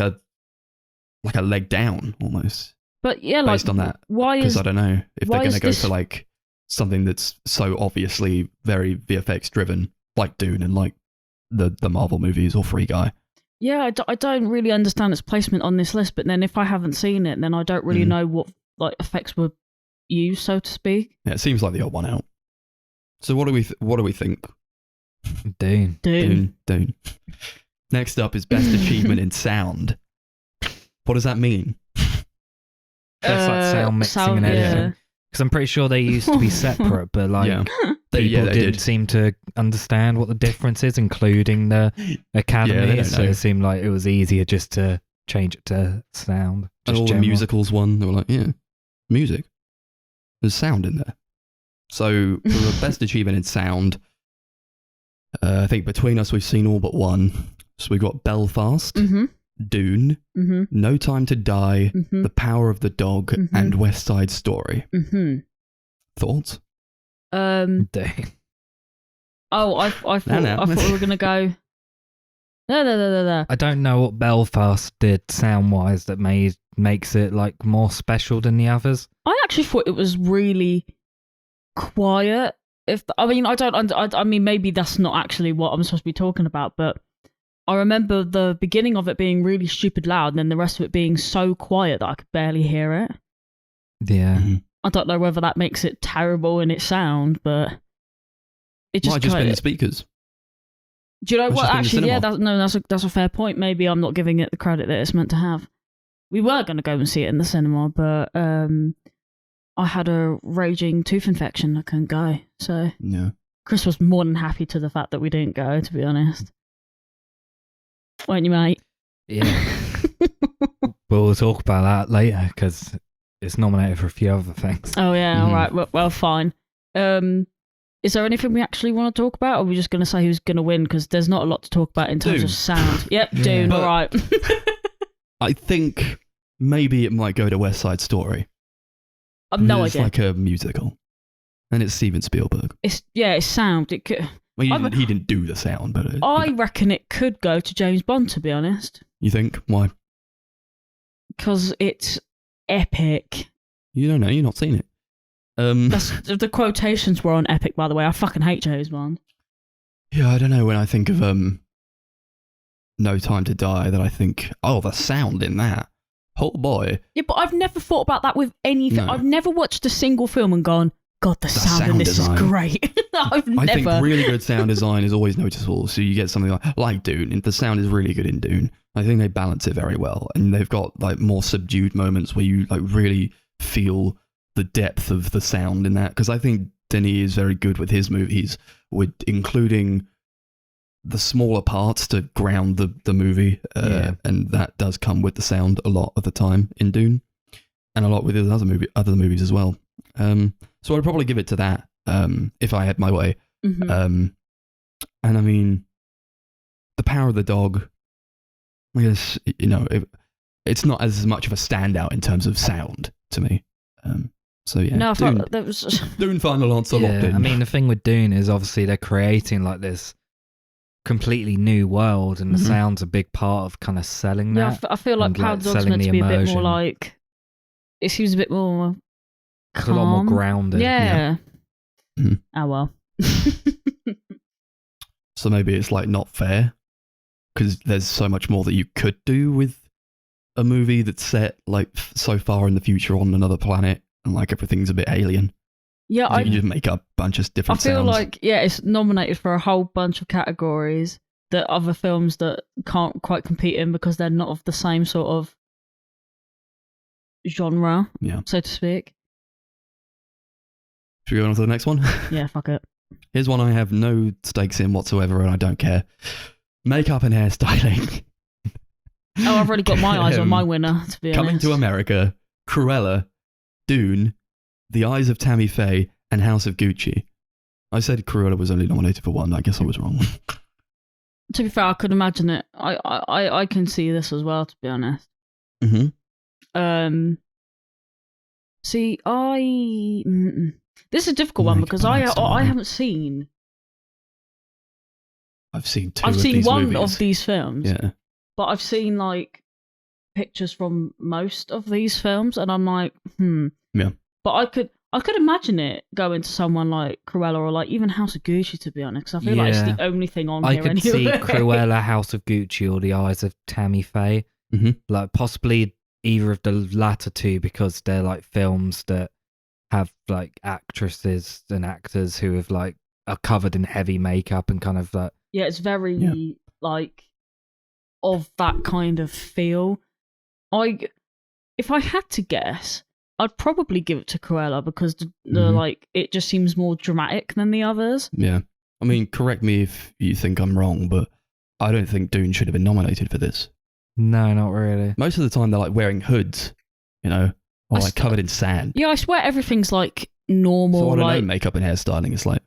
[SPEAKER 1] a leg down almost.
[SPEAKER 3] But yeah,
[SPEAKER 1] based
[SPEAKER 3] like,
[SPEAKER 1] on that.
[SPEAKER 3] why
[SPEAKER 1] Because
[SPEAKER 3] is
[SPEAKER 1] I don't know if they're
[SPEAKER 3] why
[SPEAKER 1] going to
[SPEAKER 3] is
[SPEAKER 1] go
[SPEAKER 3] this-
[SPEAKER 1] for like something that's so obviously very VFX driven, like Dune and like the Marvel movies or Free Guy.
[SPEAKER 3] Yeah, I don't really understand its placement on this list. But then if I haven't seen it, then I don't really know what like effects were used, so to speak.
[SPEAKER 1] Yeah, it seems like the odd one out. So what do we think?
[SPEAKER 2] Dune.
[SPEAKER 1] Next up is best achievement in sound. What does that mean?
[SPEAKER 2] That's like sound mixing and editing. Because I'm pretty sure they used to be separate, but like
[SPEAKER 1] they
[SPEAKER 2] people didn't
[SPEAKER 1] did.
[SPEAKER 2] seem to understand what the difference is, including the academy.
[SPEAKER 1] don't
[SPEAKER 2] So
[SPEAKER 1] know.
[SPEAKER 2] it seemed like it was easier just to change it to sound.
[SPEAKER 1] And
[SPEAKER 2] just
[SPEAKER 1] all
[SPEAKER 2] general.
[SPEAKER 1] the musicals one, they were like, yeah, music. There's sound in there. So for the best achievement in sound, I think between us we've seen all but one. So we got Belfast, Dune, No Time to Die, The Power of the Dog, and West Side Story. Thoughts?
[SPEAKER 2] Dune.
[SPEAKER 3] Oh, I thought
[SPEAKER 1] No.
[SPEAKER 3] I thought we were gonna go. No.
[SPEAKER 2] I don't know what Belfast did sound wise that makes it like more special than the others.
[SPEAKER 3] I actually thought it was really quiet. I mean, maybe that's not actually what I'm supposed to be talking about, but I remember the beginning of it being really stupid loud, and then the rest of it being so quiet that I could barely hear it.
[SPEAKER 2] Yeah.
[SPEAKER 3] I don't know whether that makes it terrible in its sound, but it just
[SPEAKER 1] Might have just been
[SPEAKER 3] kinda-
[SPEAKER 1] the speakers.
[SPEAKER 3] Do you know
[SPEAKER 1] It's
[SPEAKER 3] what?
[SPEAKER 1] just been the
[SPEAKER 3] Actually, yeah,
[SPEAKER 1] cinema.
[SPEAKER 3] that's a fair point. Maybe I'm not giving it the credit that it's meant to have. We were going to go and see it in the cinema, but I had a raging tooth infection. I couldn't go. So
[SPEAKER 1] Yeah.
[SPEAKER 3] Chris was more than happy to the fact that we didn't go, to be honest. Weren't you, mate?
[SPEAKER 2] Yeah. We'll talk about that later because it's nominated for a few other things.
[SPEAKER 3] Oh, yeah, all right. Well, fine. Is there anything we actually want to talk about, or are we just going to say who's going to win? Because there's not a lot to talk about in terms
[SPEAKER 1] Dune.
[SPEAKER 3] of sound. Yep,
[SPEAKER 2] Yeah.
[SPEAKER 3] Dune,
[SPEAKER 1] But-
[SPEAKER 3] all right.
[SPEAKER 1] I think maybe it might go to West Side Story.
[SPEAKER 3] I've no
[SPEAKER 1] It's
[SPEAKER 3] idea.
[SPEAKER 1] like a musical. And it's Steven Spielberg.
[SPEAKER 3] It's sound. It could.
[SPEAKER 1] Well, he didn't do the sound, but
[SPEAKER 3] I reckon it could go to James Bond, to be honest,
[SPEAKER 1] you think? Why?
[SPEAKER 3] because it's epic.
[SPEAKER 1] You don't know. You've not seen it.
[SPEAKER 3] The quotations were on epic, by the way. I fucking hate James Bond.
[SPEAKER 1] Yeah, I don't know. When I think of No Time to Die, that I think, oh, the sound in that. Oh boy.
[SPEAKER 3] Yeah, but I've never thought about that with anything.
[SPEAKER 1] No.
[SPEAKER 3] I've never watched a single film and gone, God, the sound in
[SPEAKER 1] sound
[SPEAKER 3] this
[SPEAKER 1] design.
[SPEAKER 3] is great.
[SPEAKER 1] I
[SPEAKER 3] never.
[SPEAKER 1] think really good sound design is always noticeable. So you get something like Dune. And the sound is really good in Dune. I think they balance it very well, and they've got like more subdued moments where you like really feel the depth of the sound in that. Because I think Denis is very good with his movies, with including the smaller parts to ground the movie, and that does come with the sound a lot of the time in Dune, and a lot with his other movies as well. So I'd probably give it to that if I had my way. And I mean, The Power of the Dog, I guess, you know, it's not as much of a standout in terms of sound to me. So yeah,
[SPEAKER 3] No, I
[SPEAKER 1] Dune,
[SPEAKER 3] thought that was.
[SPEAKER 1] Dune Final Answer locked
[SPEAKER 2] Yeah,
[SPEAKER 1] in.
[SPEAKER 2] I mean, the thing with Dune is obviously they're creating like this completely new world, and the sound's a big part of kind of selling
[SPEAKER 3] Yeah,
[SPEAKER 2] that.
[SPEAKER 3] I feel like
[SPEAKER 2] and,
[SPEAKER 3] Power
[SPEAKER 2] like,
[SPEAKER 3] of the Dog's
[SPEAKER 2] selling
[SPEAKER 3] meant
[SPEAKER 2] the
[SPEAKER 3] to be a bit
[SPEAKER 2] immersion.
[SPEAKER 3] more like. It seems a bit more
[SPEAKER 2] It's a lot more grounded.
[SPEAKER 3] Yeah.
[SPEAKER 1] Mhm.
[SPEAKER 3] Oh well.
[SPEAKER 1] So maybe it's like not fair because there's so much more that you could do with a movie that's set like so far in the future on another planet and like everything's a bit alien.
[SPEAKER 3] Yeah,
[SPEAKER 1] You can just make up a bunch of
[SPEAKER 3] I
[SPEAKER 1] different
[SPEAKER 3] feel
[SPEAKER 1] sounds.
[SPEAKER 3] like it's nominated for a whole bunch of categories that other films that can't quite compete in because they're not of the same sort of genre, so to speak.
[SPEAKER 1] Should we go on to the next one?
[SPEAKER 3] Yeah, fuck it.
[SPEAKER 1] Here's one I have no stakes in whatsoever and I don't care. Makeup and hairstyling.
[SPEAKER 3] Oh, I've already got my eyes on my winner, to be honest.
[SPEAKER 1] Coming to America, Cruella, Dune, The Eyes of Tammy Faye, and House of Gucci. I said Cruella was only nominated for one. I guess I was wrong.
[SPEAKER 3] To be fair, I could imagine it. I can see this as well, to be honest.
[SPEAKER 1] Mm-hmm.
[SPEAKER 3] See, this is a difficult one because I haven't seen.
[SPEAKER 1] I've seen two.
[SPEAKER 3] I've seen one
[SPEAKER 1] movies.
[SPEAKER 3] of these films.
[SPEAKER 1] Yeah.
[SPEAKER 3] But I've seen like pictures from most of these films, and I'm like,
[SPEAKER 1] Yeah.
[SPEAKER 3] But I could imagine it going to someone like Cruella or like even House of Gucci, to be honest. 'Cause I feel like it's the only thing on
[SPEAKER 2] I
[SPEAKER 3] here.
[SPEAKER 2] could see
[SPEAKER 3] anyway.
[SPEAKER 2] Cruella, House of Gucci, or The Eyes of Tammy Faye.
[SPEAKER 1] Mm-hmm.
[SPEAKER 2] Like possibly either of the latter two because they're like films that have like actresses and actors who have like are covered in heavy makeup and kind of like
[SPEAKER 3] Yeah, it's very like of that kind of feel. If I had to guess, I'd probably give it to Cruella because the like it just seems more dramatic than the others.
[SPEAKER 1] Yeah. I mean, correct me if you think I'm wrong, but I don't think Dune should have been nominated for this.
[SPEAKER 2] No, not really.
[SPEAKER 1] Most of the time they're like wearing hoods, you know, or like covered in sand.
[SPEAKER 3] Yeah, I swear everything's like normal.
[SPEAKER 1] So I don't
[SPEAKER 3] like
[SPEAKER 1] know, makeup and hairstyling is like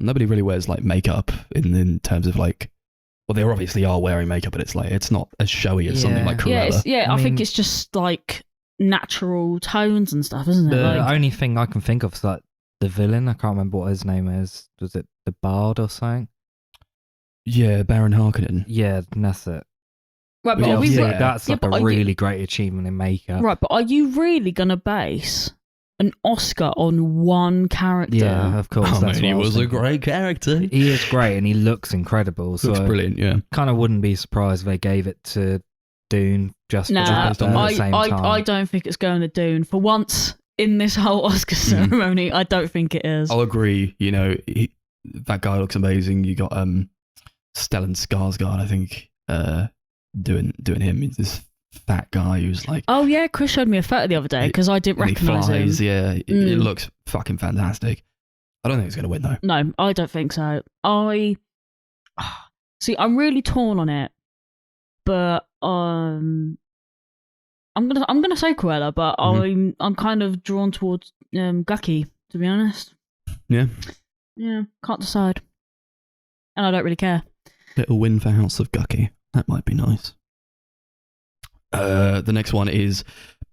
[SPEAKER 1] nobody really wears like makeup in terms of like. Well, they obviously are wearing makeup, but it's like it's not as showy as something like Cruella.
[SPEAKER 3] I think it's just like natural tones and stuff, isn't it?
[SPEAKER 2] The only thing I can think of is like the villain. I can't remember what his name is. Was it the Bard or something?
[SPEAKER 1] Yeah, Baron Harkonnen.
[SPEAKER 2] Yeah, that's it.
[SPEAKER 3] Right, but
[SPEAKER 2] that's like a really great achievement in makeup.
[SPEAKER 3] Right, but are you really gonna base an Oscar on one character?
[SPEAKER 2] Yeah, of course.
[SPEAKER 1] I mean, he was a great character.
[SPEAKER 2] He is great, and he looks incredible.
[SPEAKER 1] Looks brilliant. Yeah,
[SPEAKER 2] kind of wouldn't be surprised if they gave it to Dune just
[SPEAKER 3] nah,
[SPEAKER 2] based on the same time.
[SPEAKER 3] I don't think it's going to Dune for once in this whole Oscar ceremony. I don't think it is.
[SPEAKER 1] I'll agree. You know, that guy looks amazing. You got Stellan Skarsgård, I think, doing him. He's this fat guy who's like,
[SPEAKER 3] oh yeah, Chris showed me a photo the other day because I didn't recognise him.
[SPEAKER 1] Yeah, it looks fucking fantastic. I don't think he's going to win though.
[SPEAKER 3] No, I don't think so. See, I'm really torn on it, but I'm gonna say Cruella, but I'm kind of drawn towards Gucky, to be honest.
[SPEAKER 1] Yeah,
[SPEAKER 3] can't decide, and I don't really care.
[SPEAKER 1] Little win for House of Gucky. That might be nice. The next one is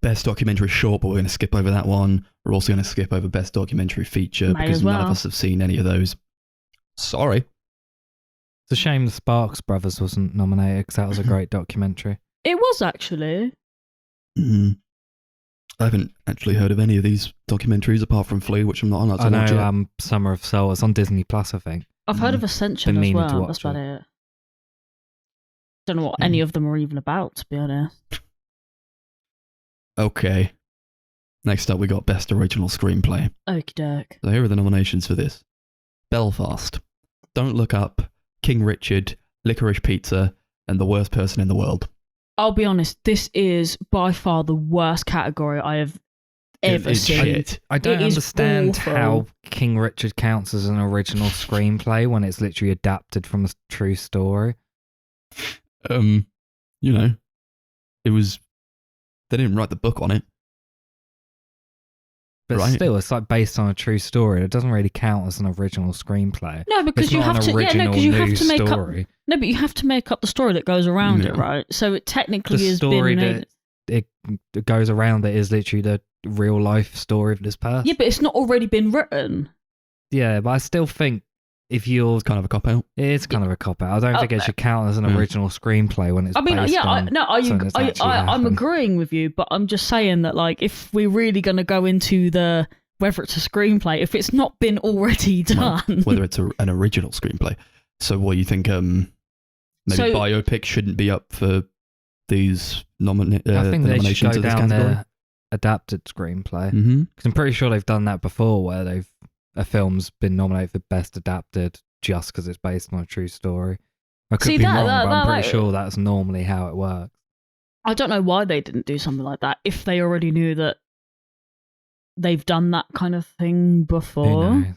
[SPEAKER 1] Best Documentary Short, but we're going to skip over that one. We're also going to skip over Best Documentary Feature because none of us have seen any of those. Sorry.
[SPEAKER 2] It's a shame the Sparks Brothers wasn't nominated because that was a great documentary.
[SPEAKER 3] It was actually.
[SPEAKER 1] I haven't actually heard of any of these documentaries apart from Flea, which I'm not on.
[SPEAKER 2] I know Summer of Soul. It's on Disney Plus, I think.
[SPEAKER 3] I've heard of Ascension as well. That's about it. Don't know what any of them are even about, to be honest.
[SPEAKER 1] Okay. Next up, we got Best Original Screenplay.
[SPEAKER 3] Okie doke.
[SPEAKER 1] So here are the nominations for this: Belfast, Don't Look Up, King Richard, Licorice Pizza, and The Worst Person in the World.
[SPEAKER 3] I'll be honest, this is by far the worst category I have ever seen.
[SPEAKER 1] Shit.
[SPEAKER 2] I don't understand how King Richard counts as an original screenplay when it's literally adapted from a true story.
[SPEAKER 1] You know, it was. They didn't write the book on it.
[SPEAKER 2] But still, it's like based on a true story. It doesn't really count as an original screenplay.
[SPEAKER 3] No, because you have to. Yeah, no, because you have to make up. No, but you have to make up the story that goes around it, right? So it technically is
[SPEAKER 2] the story that it goes around it is literally the real life story of this person.
[SPEAKER 3] Yeah, but it's not already been written.
[SPEAKER 2] Yeah, but I still think if you're
[SPEAKER 1] it's kind of a cop out.
[SPEAKER 2] It is kind of a cop out. I don't think it should count as an original screenplay when it's.
[SPEAKER 3] I'm agreeing with you, but I'm just saying that like if we're really going to go into the whether it's a screenplay, if it's not been already done.
[SPEAKER 1] Whether it's an original screenplay. So what you think? Maybe biopic shouldn't be up for these
[SPEAKER 2] I think they should
[SPEAKER 1] nominations
[SPEAKER 2] go
[SPEAKER 1] of this
[SPEAKER 2] down
[SPEAKER 1] category.
[SPEAKER 2] the adapted screenplay.
[SPEAKER 1] Mm-hmm.
[SPEAKER 2] Because I'm pretty sure they've done that before, where a film's been nominated for best adapted just because it's based on a true story. I could be wrong, but I'm pretty sure that's normally how it works.
[SPEAKER 3] I don't know why they didn't do something like that if they already knew that they've done that kind of thing before.
[SPEAKER 2] Who knows?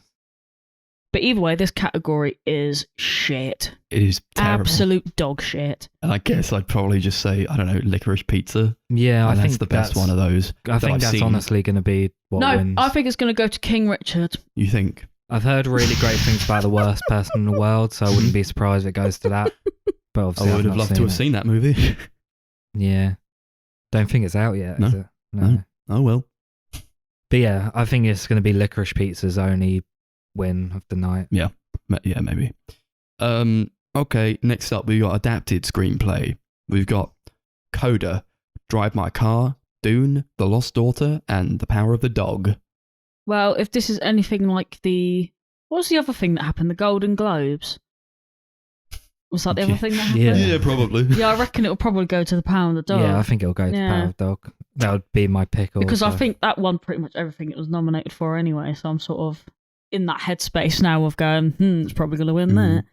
[SPEAKER 3] But either way, this category is shit.
[SPEAKER 1] It is terrible.
[SPEAKER 3] Absolute dog shit.
[SPEAKER 1] And I guess I'd probably just say, I don't know, Licorice Pizza.
[SPEAKER 2] Yeah, I think
[SPEAKER 1] that's the best one of those.
[SPEAKER 2] I think that's honestly going to be what wins.
[SPEAKER 3] I think it's going to go to King Richard.
[SPEAKER 1] You think?
[SPEAKER 2] I've heard really great things about the worst person in the world, so I wouldn't be surprised if it goes to that. But obviously
[SPEAKER 1] I would have loved to have seen that movie.
[SPEAKER 2] Yeah. Don't think it's out yet,
[SPEAKER 1] No.
[SPEAKER 2] is it? No.
[SPEAKER 1] Oh, well.
[SPEAKER 2] But yeah, I think it's going to be Licorice Pizza's only win of the night.
[SPEAKER 1] Yeah, maybe. Okay, next up we got adapted screenplay. We've got Coda, Drive My Car, Dune, The Lost Daughter, and The Power of the Dog.
[SPEAKER 3] Well, if this is anything like what's the other thing that happened? The Golden Globes? Was that the other thing that happened?
[SPEAKER 1] Yeah, probably.
[SPEAKER 3] Yeah, I reckon it'll probably go to The Power of the Dog.
[SPEAKER 2] Yeah, I think it'll go to Power of the Dog. That would be my pick also.
[SPEAKER 3] Because I think that won pretty much everything it was nominated for anyway, so I'm sort of in that headspace now of going, it's probably going to win that.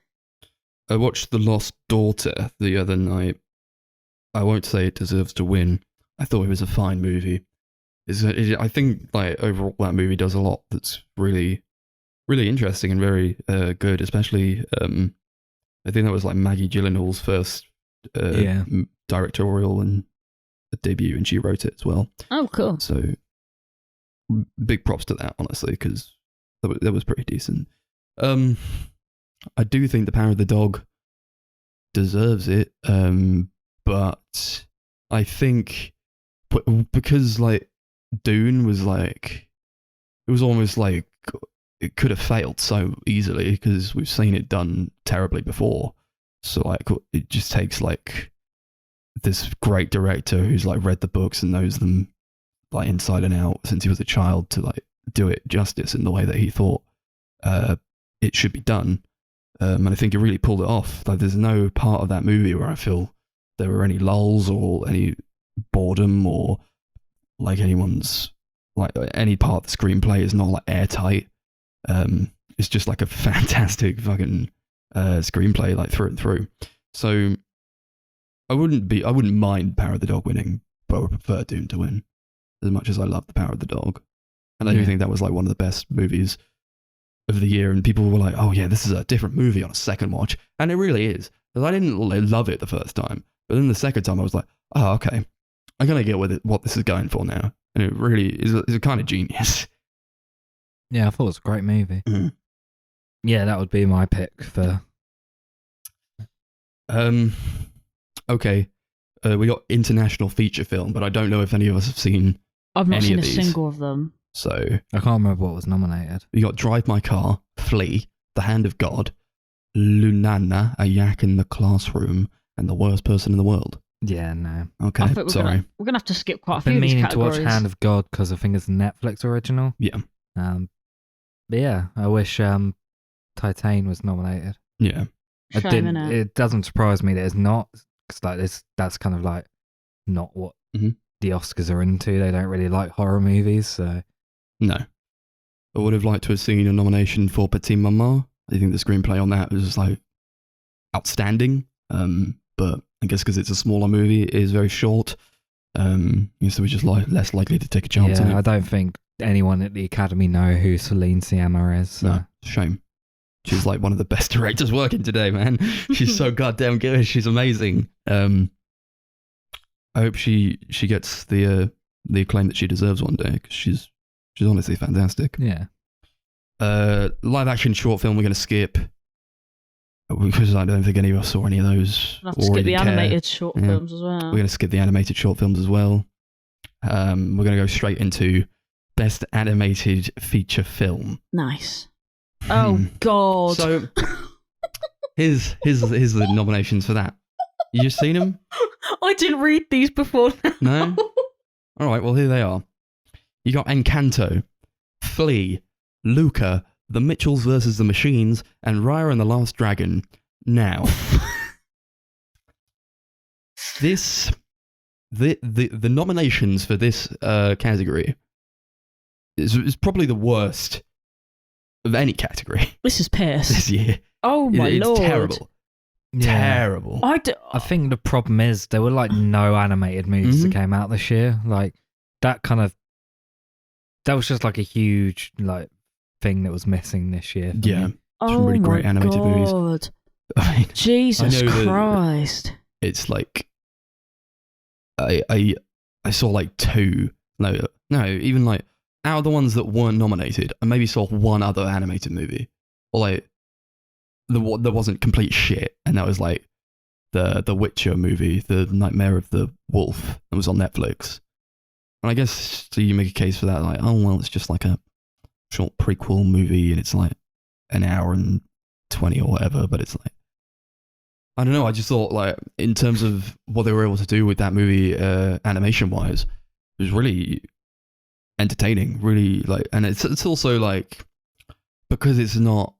[SPEAKER 1] I watched The Lost Daughter the other night. I won't say it deserves to win. I thought it was a fine movie. I think like overall that movie does a lot that's really, really interesting and very good. Especially, I think that was like Maggie Gyllenhaal's first directorial and debut, and she wrote it as well.
[SPEAKER 3] Oh, cool!
[SPEAKER 1] So big props to that, honestly, because that was pretty decent. I do think The Power of the Dog deserves it, but I think because like Dune was like, it was almost like it could have failed so easily because we've seen it done terribly before. So like it just takes like this great director who's like read the books and knows them like inside and out since he was a child to like do it justice in the way that he thought it should be done. And I think it really pulled it off. Like there's no part of that movie where I feel there were any lulls or any boredom or like anyone's like any part of the screenplay is not like airtight. It's just like a fantastic fucking screenplay like through and through. So I wouldn't mind Power of the Dog winning, but I would prefer Dune to win as much as I love The Power of the Dog. And I do think that was like one of the best movies of the year, and people were like, oh yeah, this is a different movie on a second watch. And it really is. Because I didn't love it the first time, but then the second time I was like, oh, okay, I'm going to get with it, what this is going for now. And it really is a kind of genius.
[SPEAKER 2] Yeah, I thought it was a great movie.
[SPEAKER 1] Mm-hmm.
[SPEAKER 2] Yeah, that would be my pick for...
[SPEAKER 1] Okay, we got international feature film, but I don't know if any of us have seen
[SPEAKER 3] I've not
[SPEAKER 1] any
[SPEAKER 3] seen
[SPEAKER 1] of
[SPEAKER 3] a
[SPEAKER 1] these.
[SPEAKER 3] single of them.
[SPEAKER 1] So
[SPEAKER 2] I can't remember what was nominated.
[SPEAKER 1] we got Drive My Car, Flee, The Hand of God, Lunana, A Yak in the Classroom, and The Worst Person in the World.
[SPEAKER 2] Yeah, no.
[SPEAKER 1] Okay,
[SPEAKER 3] I think
[SPEAKER 1] sorry.
[SPEAKER 3] we're gonna have to skip quite a
[SPEAKER 2] I've
[SPEAKER 3] few
[SPEAKER 2] been
[SPEAKER 3] of these
[SPEAKER 2] meaning to watch
[SPEAKER 3] categories.
[SPEAKER 2] Hand of God because I think it's a Netflix original.
[SPEAKER 1] Yeah.
[SPEAKER 2] But yeah, I wish Titan was nominated.
[SPEAKER 1] Yeah.
[SPEAKER 2] I
[SPEAKER 3] Shame,
[SPEAKER 2] didn't.
[SPEAKER 3] innit?
[SPEAKER 2] It doesn't surprise me that it's not. Because like that's kind of like not what
[SPEAKER 1] Mhm.
[SPEAKER 2] the Oscars are into. They don't really like horror movies, so
[SPEAKER 1] No. I would have liked to have seen a nomination for Petit Maman. I think the screenplay on that was just like outstanding. But I guess because it's a smaller movie, it is very short. So we're just less likely to take a chance on
[SPEAKER 2] yeah, I
[SPEAKER 1] it.
[SPEAKER 2] don't think anyone at the Academy know who Celine Sciamma is. So.
[SPEAKER 1] No, shame. She's like one of the best directors working today, man. She's so goddamn good. She's amazing. I hope she gets the acclaim that she deserves one day, because she's honestly fantastic.
[SPEAKER 2] Yeah.
[SPEAKER 1] Live action short film we're going to skip, because I don't think any of us saw any of those.
[SPEAKER 3] We'll have to skip the animated short
[SPEAKER 1] Yeah.
[SPEAKER 3] films as well.
[SPEAKER 1] We're going to skip the animated short films as well. We're going to go straight into best animated feature film.
[SPEAKER 3] Nice. Oh God.
[SPEAKER 1] So here's the nominations for that. You just seen them?
[SPEAKER 3] I didn't read these before.
[SPEAKER 1] No? All right, well, here they are. You got Encanto, Flea, Luca, The Mitchells vs. the Machines, and Raya and the Last Dragon. Now, the nominations for this category is probably the worst of any category
[SPEAKER 3] This is piss.
[SPEAKER 1] this year.
[SPEAKER 3] Oh my
[SPEAKER 1] It's
[SPEAKER 3] lord.
[SPEAKER 1] terrible.
[SPEAKER 2] Yeah.
[SPEAKER 1] Terrible.
[SPEAKER 2] I think the problem is there were like no animated movies that came out this year. Like that was just like a huge like thing that was missing this year. For
[SPEAKER 1] Yeah.
[SPEAKER 2] me.
[SPEAKER 1] Some really great animated movies.
[SPEAKER 3] God.
[SPEAKER 1] I mean,
[SPEAKER 3] Jesus
[SPEAKER 1] I know that-
[SPEAKER 3] Christ.
[SPEAKER 1] it's like I saw like two. No, even like out of the ones that weren't nominated, I maybe saw one other animated movie, or like there wasn't complete shit, and that was like the Witcher movie, The Nightmare of the Wolf, that was on Netflix. And I guess so you make a case for that, like, oh well, it's just like a short prequel movie, and it's like an hour and 20 or whatever, but it's like, I don't know, I just thought like in terms of what they were able to do with that movie animation wise, it was really entertaining, really like, and it's also like, because it's not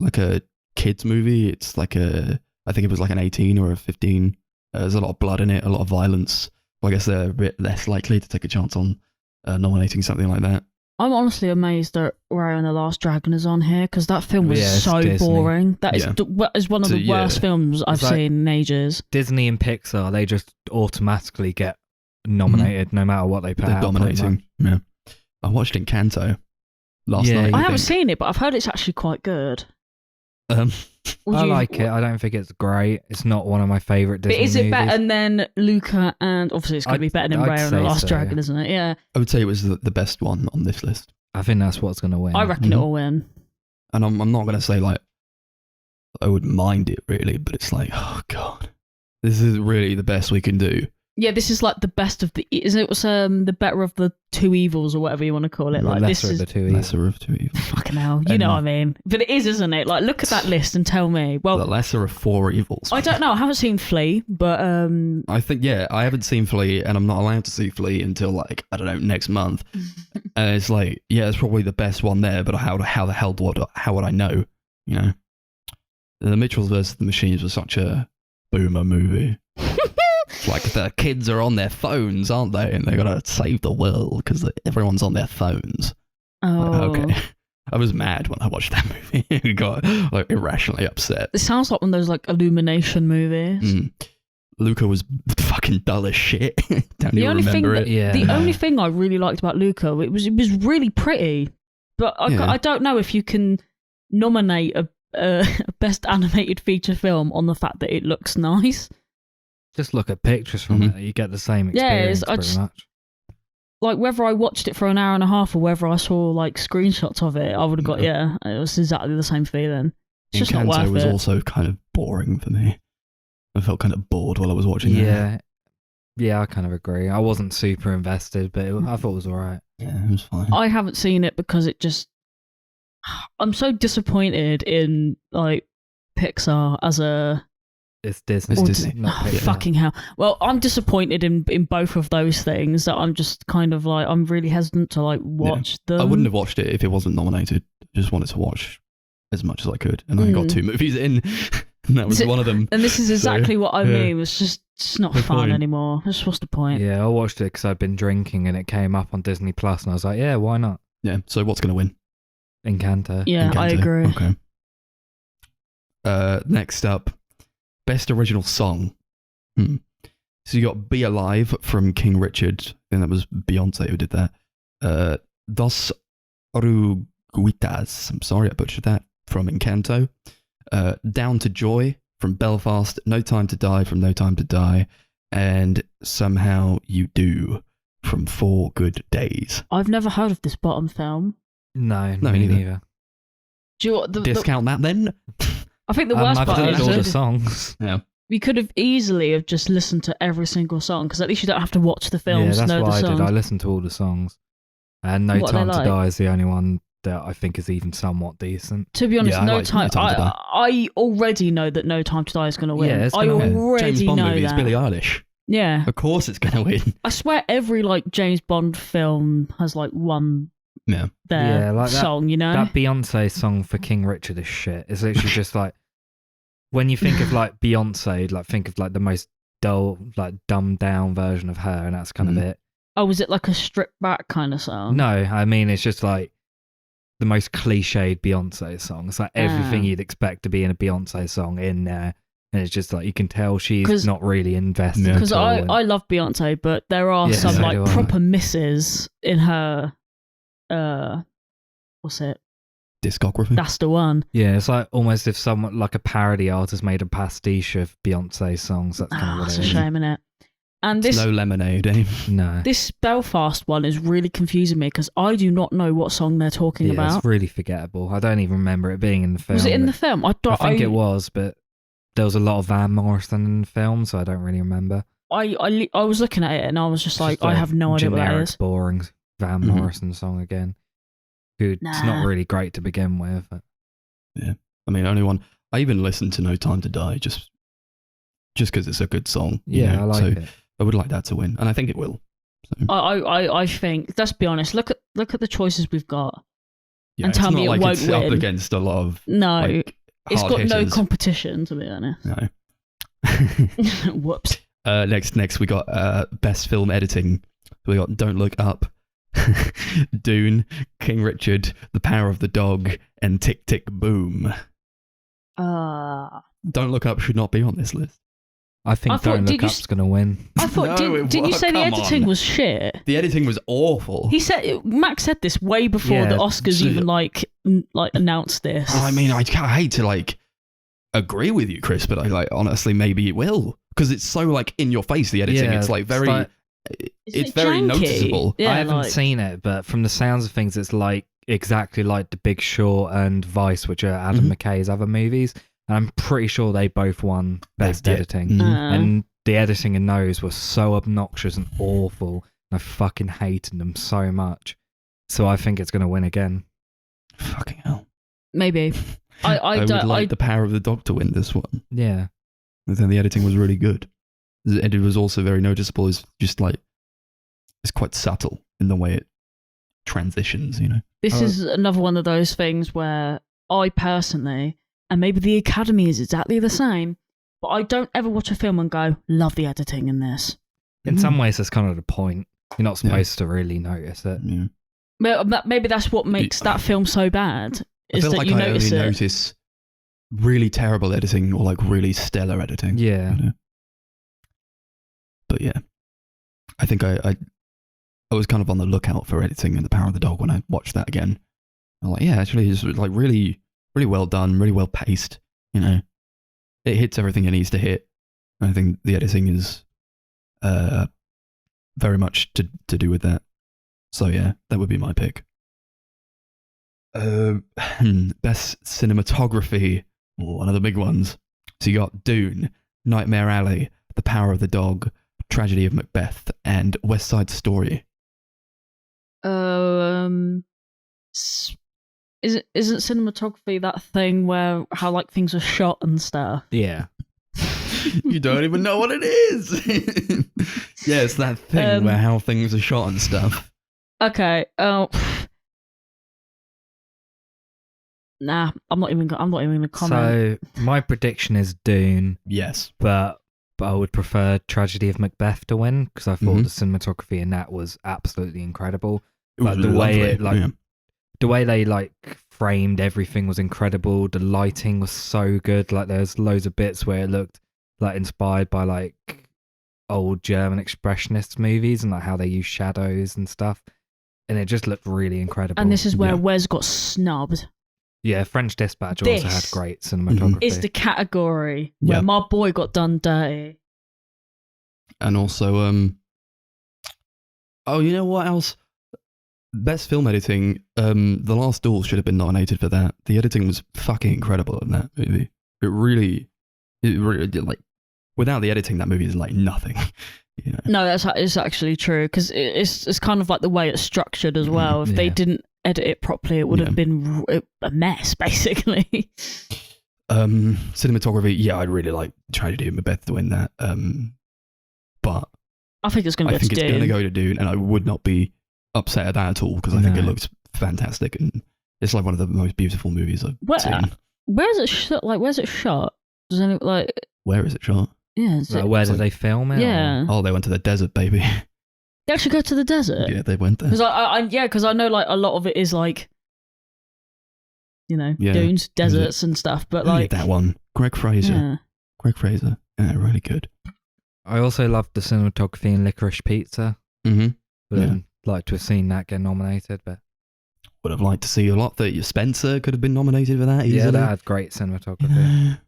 [SPEAKER 1] like a kids movie, it's like I think it was like an 18 or a 15. There's a lot of blood in it, a lot of violence. Well, I guess they're a bit less likely to take a chance on nominating something like that.
[SPEAKER 3] I'm honestly amazed that Raya and the Last Dragon is on here because that film was
[SPEAKER 2] Yeah, it's
[SPEAKER 3] so
[SPEAKER 2] Disney.
[SPEAKER 3] boring. That is,
[SPEAKER 1] Yeah.
[SPEAKER 3] is one of the worst films I've
[SPEAKER 2] like-
[SPEAKER 3] seen in ages.
[SPEAKER 2] Disney and Pixar, they just automatically get nominated no matter what they put
[SPEAKER 1] They're
[SPEAKER 2] out. pretty much.
[SPEAKER 1] dominating. Yeah, I watched Encanto last
[SPEAKER 2] Yeah,
[SPEAKER 1] night.
[SPEAKER 3] I
[SPEAKER 1] I
[SPEAKER 3] haven't
[SPEAKER 1] think.
[SPEAKER 3] seen it, but I've heard it's actually quite good. Would
[SPEAKER 2] I
[SPEAKER 3] you-
[SPEAKER 2] like it. I don't think it's great. It's not one of my favourite
[SPEAKER 3] But
[SPEAKER 2] Disney
[SPEAKER 3] is it
[SPEAKER 2] movies.
[SPEAKER 3] better than Luca and obviously it's going to be better than
[SPEAKER 2] I'd
[SPEAKER 3] Raya and the
[SPEAKER 2] say
[SPEAKER 3] Last
[SPEAKER 2] so,
[SPEAKER 3] Dragon,
[SPEAKER 2] yeah.
[SPEAKER 3] isn't it? Yeah,
[SPEAKER 1] I would say it was the best one on this list.
[SPEAKER 2] I think that's what's going to win.
[SPEAKER 3] I reckon
[SPEAKER 1] Mhm.
[SPEAKER 3] it'll win.
[SPEAKER 1] And I'm not going to say like I would mind it really, but it's like, oh god, this is really the best we can do.
[SPEAKER 3] Yeah, this is like the best of the. Is it the better of the two evils or whatever you want to call it?
[SPEAKER 2] The
[SPEAKER 3] Like this
[SPEAKER 2] lesser of
[SPEAKER 3] is
[SPEAKER 2] the two evils.
[SPEAKER 1] Lesser of two evils.
[SPEAKER 3] fucking hell. You know what I mean? But it is, isn't it? Like look at that list and tell me.
[SPEAKER 1] The
[SPEAKER 3] Well,
[SPEAKER 1] lesser of four evils.
[SPEAKER 3] I don't know. I haven't seen Flea, but
[SPEAKER 1] I think, yeah, I haven't seen Flea, and I'm not allowed to see Flea until like, I don't know, next month. And it's like, yeah, it's probably the best one there, but how the hell how would I know? You know, The Mitchells vs. the Machines was such a boomer movie. It's like the kids are on their phones, aren't they? And they gotta save the world because everyone's on their phones.
[SPEAKER 3] oh,
[SPEAKER 1] Okay. I was mad when I watched that movie. I got like irrationally upset.
[SPEAKER 3] It sounds like one of those like Illumination movies.
[SPEAKER 1] Mm. Luca was fucking dull as shit. Don't
[SPEAKER 3] The
[SPEAKER 1] even
[SPEAKER 3] only thing
[SPEAKER 1] remember
[SPEAKER 3] that,
[SPEAKER 1] it.
[SPEAKER 2] Yeah.
[SPEAKER 3] the only thing I really liked about Luca, it was really pretty, but
[SPEAKER 1] Yeah.
[SPEAKER 3] I don't know if you can nominate a best animated feature film on the fact that it looks nice.
[SPEAKER 2] Just look at pictures from
[SPEAKER 1] Mhm.
[SPEAKER 2] it. You get the same
[SPEAKER 3] Yeah,
[SPEAKER 2] experience
[SPEAKER 3] I
[SPEAKER 2] pretty
[SPEAKER 3] just-
[SPEAKER 2] much.
[SPEAKER 3] Like whether I watched it for an hour and a half or whether I saw like screenshots of it, I would have got it was exactly the same feeling. It's just not
[SPEAKER 1] Encanto
[SPEAKER 3] worth
[SPEAKER 1] was
[SPEAKER 3] it.
[SPEAKER 1] also kind of boring for me. I felt kind of bored while I was watching that.
[SPEAKER 2] Yeah, I kind of agree. I wasn't super invested, but I thought it was alright.
[SPEAKER 1] Yeah, it was fine.
[SPEAKER 3] I haven't seen it because it just. I'm so disappointed in like Pixar as a.
[SPEAKER 2] It's Disney.
[SPEAKER 1] It's Disney.
[SPEAKER 2] Not
[SPEAKER 3] Oh,
[SPEAKER 2] Pixar.
[SPEAKER 3] fucking hell. Well, I'm disappointed in both of those things that I'm just kind of like, I'm really hesitant to like watch them.
[SPEAKER 1] I wouldn't have watched it if it wasn't nominated. I just wanted to watch as much as I could. And I got 2 movies in. And that was one of them.
[SPEAKER 3] And this is exactly what I
[SPEAKER 1] yeah.
[SPEAKER 3] mean. It's just it's not
[SPEAKER 1] No
[SPEAKER 3] fun
[SPEAKER 1] point.
[SPEAKER 3] anymore. Just what's the point?
[SPEAKER 2] Yeah, I watched it because I'd been drinking and it came up on Disney Plus, and I was like, yeah, why not?
[SPEAKER 1] Yeah, so what's going to win?
[SPEAKER 2] Encanto.
[SPEAKER 3] Yeah, I
[SPEAKER 1] Encanto.
[SPEAKER 3] agree.
[SPEAKER 1] Okay. Next up, Best Original Song. So you got Be Alive from King Richard. I think that was Beyonce who did that. Dos Oruguitas. I'm sorry I butchered that. From Encanto. Down to Joy from Belfast. No Time to Die from No Time to Die. And Somehow You Do from 4 Good Days.
[SPEAKER 3] I've never heard of this bottom film.
[SPEAKER 2] No,
[SPEAKER 1] No,
[SPEAKER 2] me
[SPEAKER 1] neither.
[SPEAKER 2] neither.
[SPEAKER 3] Do you know what
[SPEAKER 1] Discount that then?
[SPEAKER 3] I think the worst
[SPEAKER 2] I've
[SPEAKER 3] part
[SPEAKER 2] heard
[SPEAKER 3] is
[SPEAKER 2] all the
[SPEAKER 3] that
[SPEAKER 2] songs.
[SPEAKER 1] Yeah.
[SPEAKER 3] we could have easily have just listened to every single song because at least you don't have to watch the films
[SPEAKER 2] Yeah,
[SPEAKER 3] to
[SPEAKER 2] that's
[SPEAKER 3] know
[SPEAKER 2] what
[SPEAKER 3] the
[SPEAKER 2] I
[SPEAKER 3] songs.
[SPEAKER 2] did. I listened to all the songs. And No
[SPEAKER 3] What are they
[SPEAKER 2] Time to
[SPEAKER 3] like?
[SPEAKER 2] Die is the only one that I think is even somewhat decent.
[SPEAKER 3] To be honest,
[SPEAKER 1] Yeah, I
[SPEAKER 3] No
[SPEAKER 1] like
[SPEAKER 3] Time.
[SPEAKER 1] No Time to Die.
[SPEAKER 3] I already know that No Time to Die is going to win.
[SPEAKER 2] Yeah, it's
[SPEAKER 3] I
[SPEAKER 2] gonna win.
[SPEAKER 3] already
[SPEAKER 1] James Bond
[SPEAKER 3] know
[SPEAKER 1] movie,
[SPEAKER 3] that.
[SPEAKER 1] it's Billie Eilish.
[SPEAKER 3] Yeah,
[SPEAKER 1] Of course it's going to win.
[SPEAKER 3] I swear every like James Bond film has like won
[SPEAKER 1] Yeah.
[SPEAKER 3] their
[SPEAKER 2] like
[SPEAKER 3] song, you know?
[SPEAKER 2] That Beyonce song for King Richard is shit. It's literally just like, when you think of like Beyonce, like think of like the most dull, like dumbed down version of her, and that's kind of it.
[SPEAKER 3] Oh, was it like a stripped back kind of song?
[SPEAKER 2] No, I mean, it's just like the most cliched Beyonce song. It's like everything you'd expect to be in a Beyonce song in there. And it's just like, you can tell she's not really invested.
[SPEAKER 3] Because I love Beyonce, but there are some
[SPEAKER 2] so
[SPEAKER 3] like
[SPEAKER 2] do I.
[SPEAKER 3] proper misses in her, what's it?
[SPEAKER 1] Discography.
[SPEAKER 3] That's the one.
[SPEAKER 2] Yeah, it's like almost if someone, like a parody artist made a pastiche of Beyonce songs. That's kind of what
[SPEAKER 3] That's
[SPEAKER 2] it
[SPEAKER 3] a
[SPEAKER 2] is.
[SPEAKER 3] shame, innit? And
[SPEAKER 1] It's
[SPEAKER 3] this
[SPEAKER 1] no Lemonade, eh?
[SPEAKER 2] No.
[SPEAKER 3] this Belfast one is really confusing me because I do not know what song they're talking about.
[SPEAKER 2] It's really forgettable. I don't even remember it being in the film.
[SPEAKER 3] Was it in the film? I
[SPEAKER 2] think it was, but there was a lot of Van Morrison in the film, so I don't really remember.
[SPEAKER 3] I was looking at it and I was just like, I have no idea what that
[SPEAKER 2] generic,
[SPEAKER 3] is.
[SPEAKER 2] boring Van Morrison song again. It's not really great to begin with. But.
[SPEAKER 1] Yeah. I mean, only one. I even listened to No Time to Die just because it's a good song.
[SPEAKER 2] Yeah, I like it.
[SPEAKER 1] I would like that to win, and I think it will. So.
[SPEAKER 3] I think, let's be honest, look at the choices we've got, and tell me it won't
[SPEAKER 1] it's
[SPEAKER 3] win.
[SPEAKER 1] up against a lot of
[SPEAKER 3] it's got
[SPEAKER 1] hitters.
[SPEAKER 3] no competition, to be honest.
[SPEAKER 1] No.
[SPEAKER 3] Whoops.
[SPEAKER 1] Next we got best film editing. We got Don't Look Up, Dune, King Richard, The Power of the Dog, and Tick Tick Boom. Don't Look Up should not be on this list.
[SPEAKER 2] I think Don't Look Up's going to win.
[SPEAKER 3] I thought, didn't you say the editing was shit?
[SPEAKER 1] The editing was awful.
[SPEAKER 3] Max said this way before the Oscars even like announced this.
[SPEAKER 1] I mean, I hate to agree with you, Chris, but I honestly maybe it will, because it's so in your face. The editing, it's very, it's very
[SPEAKER 3] janky.
[SPEAKER 1] Noticeable.
[SPEAKER 3] Yeah,
[SPEAKER 2] I haven't seen it, but from the sounds of things, it's exactly like The Big Short and Vice, which are Adam McKay's other movies. And I'm pretty sure they both won best editing. And the editing in those was so obnoxious and awful. I fucking hated them so much. So I think it's going to win again.
[SPEAKER 1] Fucking hell.
[SPEAKER 3] Maybe. I
[SPEAKER 1] would like The Power of the Dog to win this one.
[SPEAKER 2] Yeah.
[SPEAKER 1] And then the editing was really good. And it was also very noticeable. It's just it's quite subtle in the way it transitions, you know?
[SPEAKER 3] This is another one of those things where I personally, and maybe the Academy is exactly the same, but I don't ever watch a film and go, love the editing in this.
[SPEAKER 2] In some ways, that's kind of the point. You're not supposed to really notice it.
[SPEAKER 1] Yeah.
[SPEAKER 3] Maybe that's what makes that film so bad.
[SPEAKER 1] I feel like I only notice really terrible editing or really stellar editing.
[SPEAKER 2] Yeah.
[SPEAKER 1] You know? But yeah, I think I was kind of on the lookout for editing in The Power of the Dog when I watched that again. I'm like, yeah, actually, it's really, really well done, really well paced. You know, it hits everything it needs to hit. And I think the editing is very much to do with that. So yeah, that would be my pick. Best cinematography, one of the big ones. So you got Dune, Nightmare Alley, The Power of the Dog, Tragedy of Macbeth, and West Side Story.
[SPEAKER 3] Isn't cinematography that thing where how things are shot and stuff?
[SPEAKER 2] Yeah.
[SPEAKER 1] You don't even know what it is. Yeah, it's that thing where how things are shot and stuff.
[SPEAKER 3] Okay. Nah, I'm not even gonna comment.
[SPEAKER 2] So my prediction is Dune.
[SPEAKER 1] Yes,
[SPEAKER 2] but I would prefer Tragedy of Macbeth to win, because I thought the cinematography in that was absolutely incredible.
[SPEAKER 1] It was
[SPEAKER 2] the
[SPEAKER 1] lovely.
[SPEAKER 2] way the way they framed everything was incredible. The lighting was so good. There's loads of bits where it looked inspired by old German expressionist movies and how they use shadows and stuff, and it just looked really incredible.
[SPEAKER 3] And this is where Wes got snubbed.
[SPEAKER 2] Yeah, French Dispatch also had great cinematography.
[SPEAKER 3] Is the category where my boy got done dirty.
[SPEAKER 1] And also, oh, you know what else? Best film editing. The Last Duel should have been nominated for that. The editing was fucking incredible in that movie. It really without the editing, that movie is nothing. You know?
[SPEAKER 3] No, it's actually true, because it's kind of the way it's structured as well. If they didn't edit it properly, it would have been a mess, basically.
[SPEAKER 1] Cinematography, I'd really like Tragedy of Macbeth to win that. But
[SPEAKER 3] I think it's going to
[SPEAKER 1] go to Dune, and I would not be upset at that at all, because I think it looks fantastic, and it's like one of the most beautiful movies I've seen.
[SPEAKER 3] Where's it shot? Like, where's it shot? Does any like?
[SPEAKER 1] Where is it shot?
[SPEAKER 3] Yeah,
[SPEAKER 2] where did they film it?
[SPEAKER 3] Yeah.
[SPEAKER 1] Oh, they went to the desert, baby.
[SPEAKER 3] They actually go to the desert.
[SPEAKER 1] Yeah, they went there.
[SPEAKER 3] Because I know like a lot of it is like, dunes, deserts, and stuff. But like
[SPEAKER 1] that one, Greg Fraser.
[SPEAKER 3] Yeah.
[SPEAKER 1] Greg Fraser. Yeah, really good.
[SPEAKER 2] I also loved the cinematography in Licorice Pizza.
[SPEAKER 1] Mm-hmm.
[SPEAKER 2] Would like to have seen that get nominated, but
[SPEAKER 1] would have liked to see a lot that Spencer could have been nominated for that easily.
[SPEAKER 2] Yeah, that had great cinematography.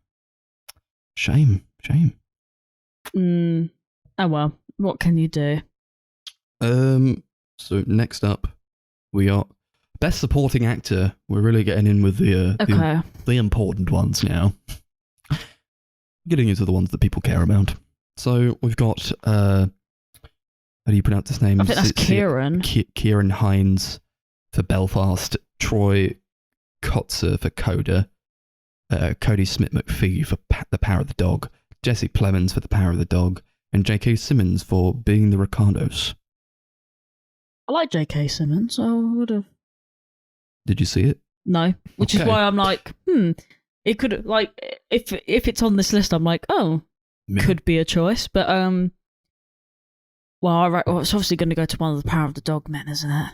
[SPEAKER 1] Shame.
[SPEAKER 3] Oh well, what can you do?
[SPEAKER 1] So next up, we got Best Supporting Actor. We're really getting in with the important ones now. Getting into the ones that people care about. So we've got how do you pronounce his name?
[SPEAKER 3] I think that's Kieran.
[SPEAKER 1] Kieran Hines for Belfast, Troy Kotzer for Coda, Cody Smith-McPhee for The Power of the Dog, Jesse Plemons for The Power of the Dog, and J.K. Simmons for Being the Ricardos.
[SPEAKER 3] I like J.K. Simmons. I would have.
[SPEAKER 1] Did you see it?
[SPEAKER 3] No, which is why I'm like, it could like if it's on this list, I'm like, could be a choice, but it's obviously going to go to one of The Power of the Dog men, isn't it?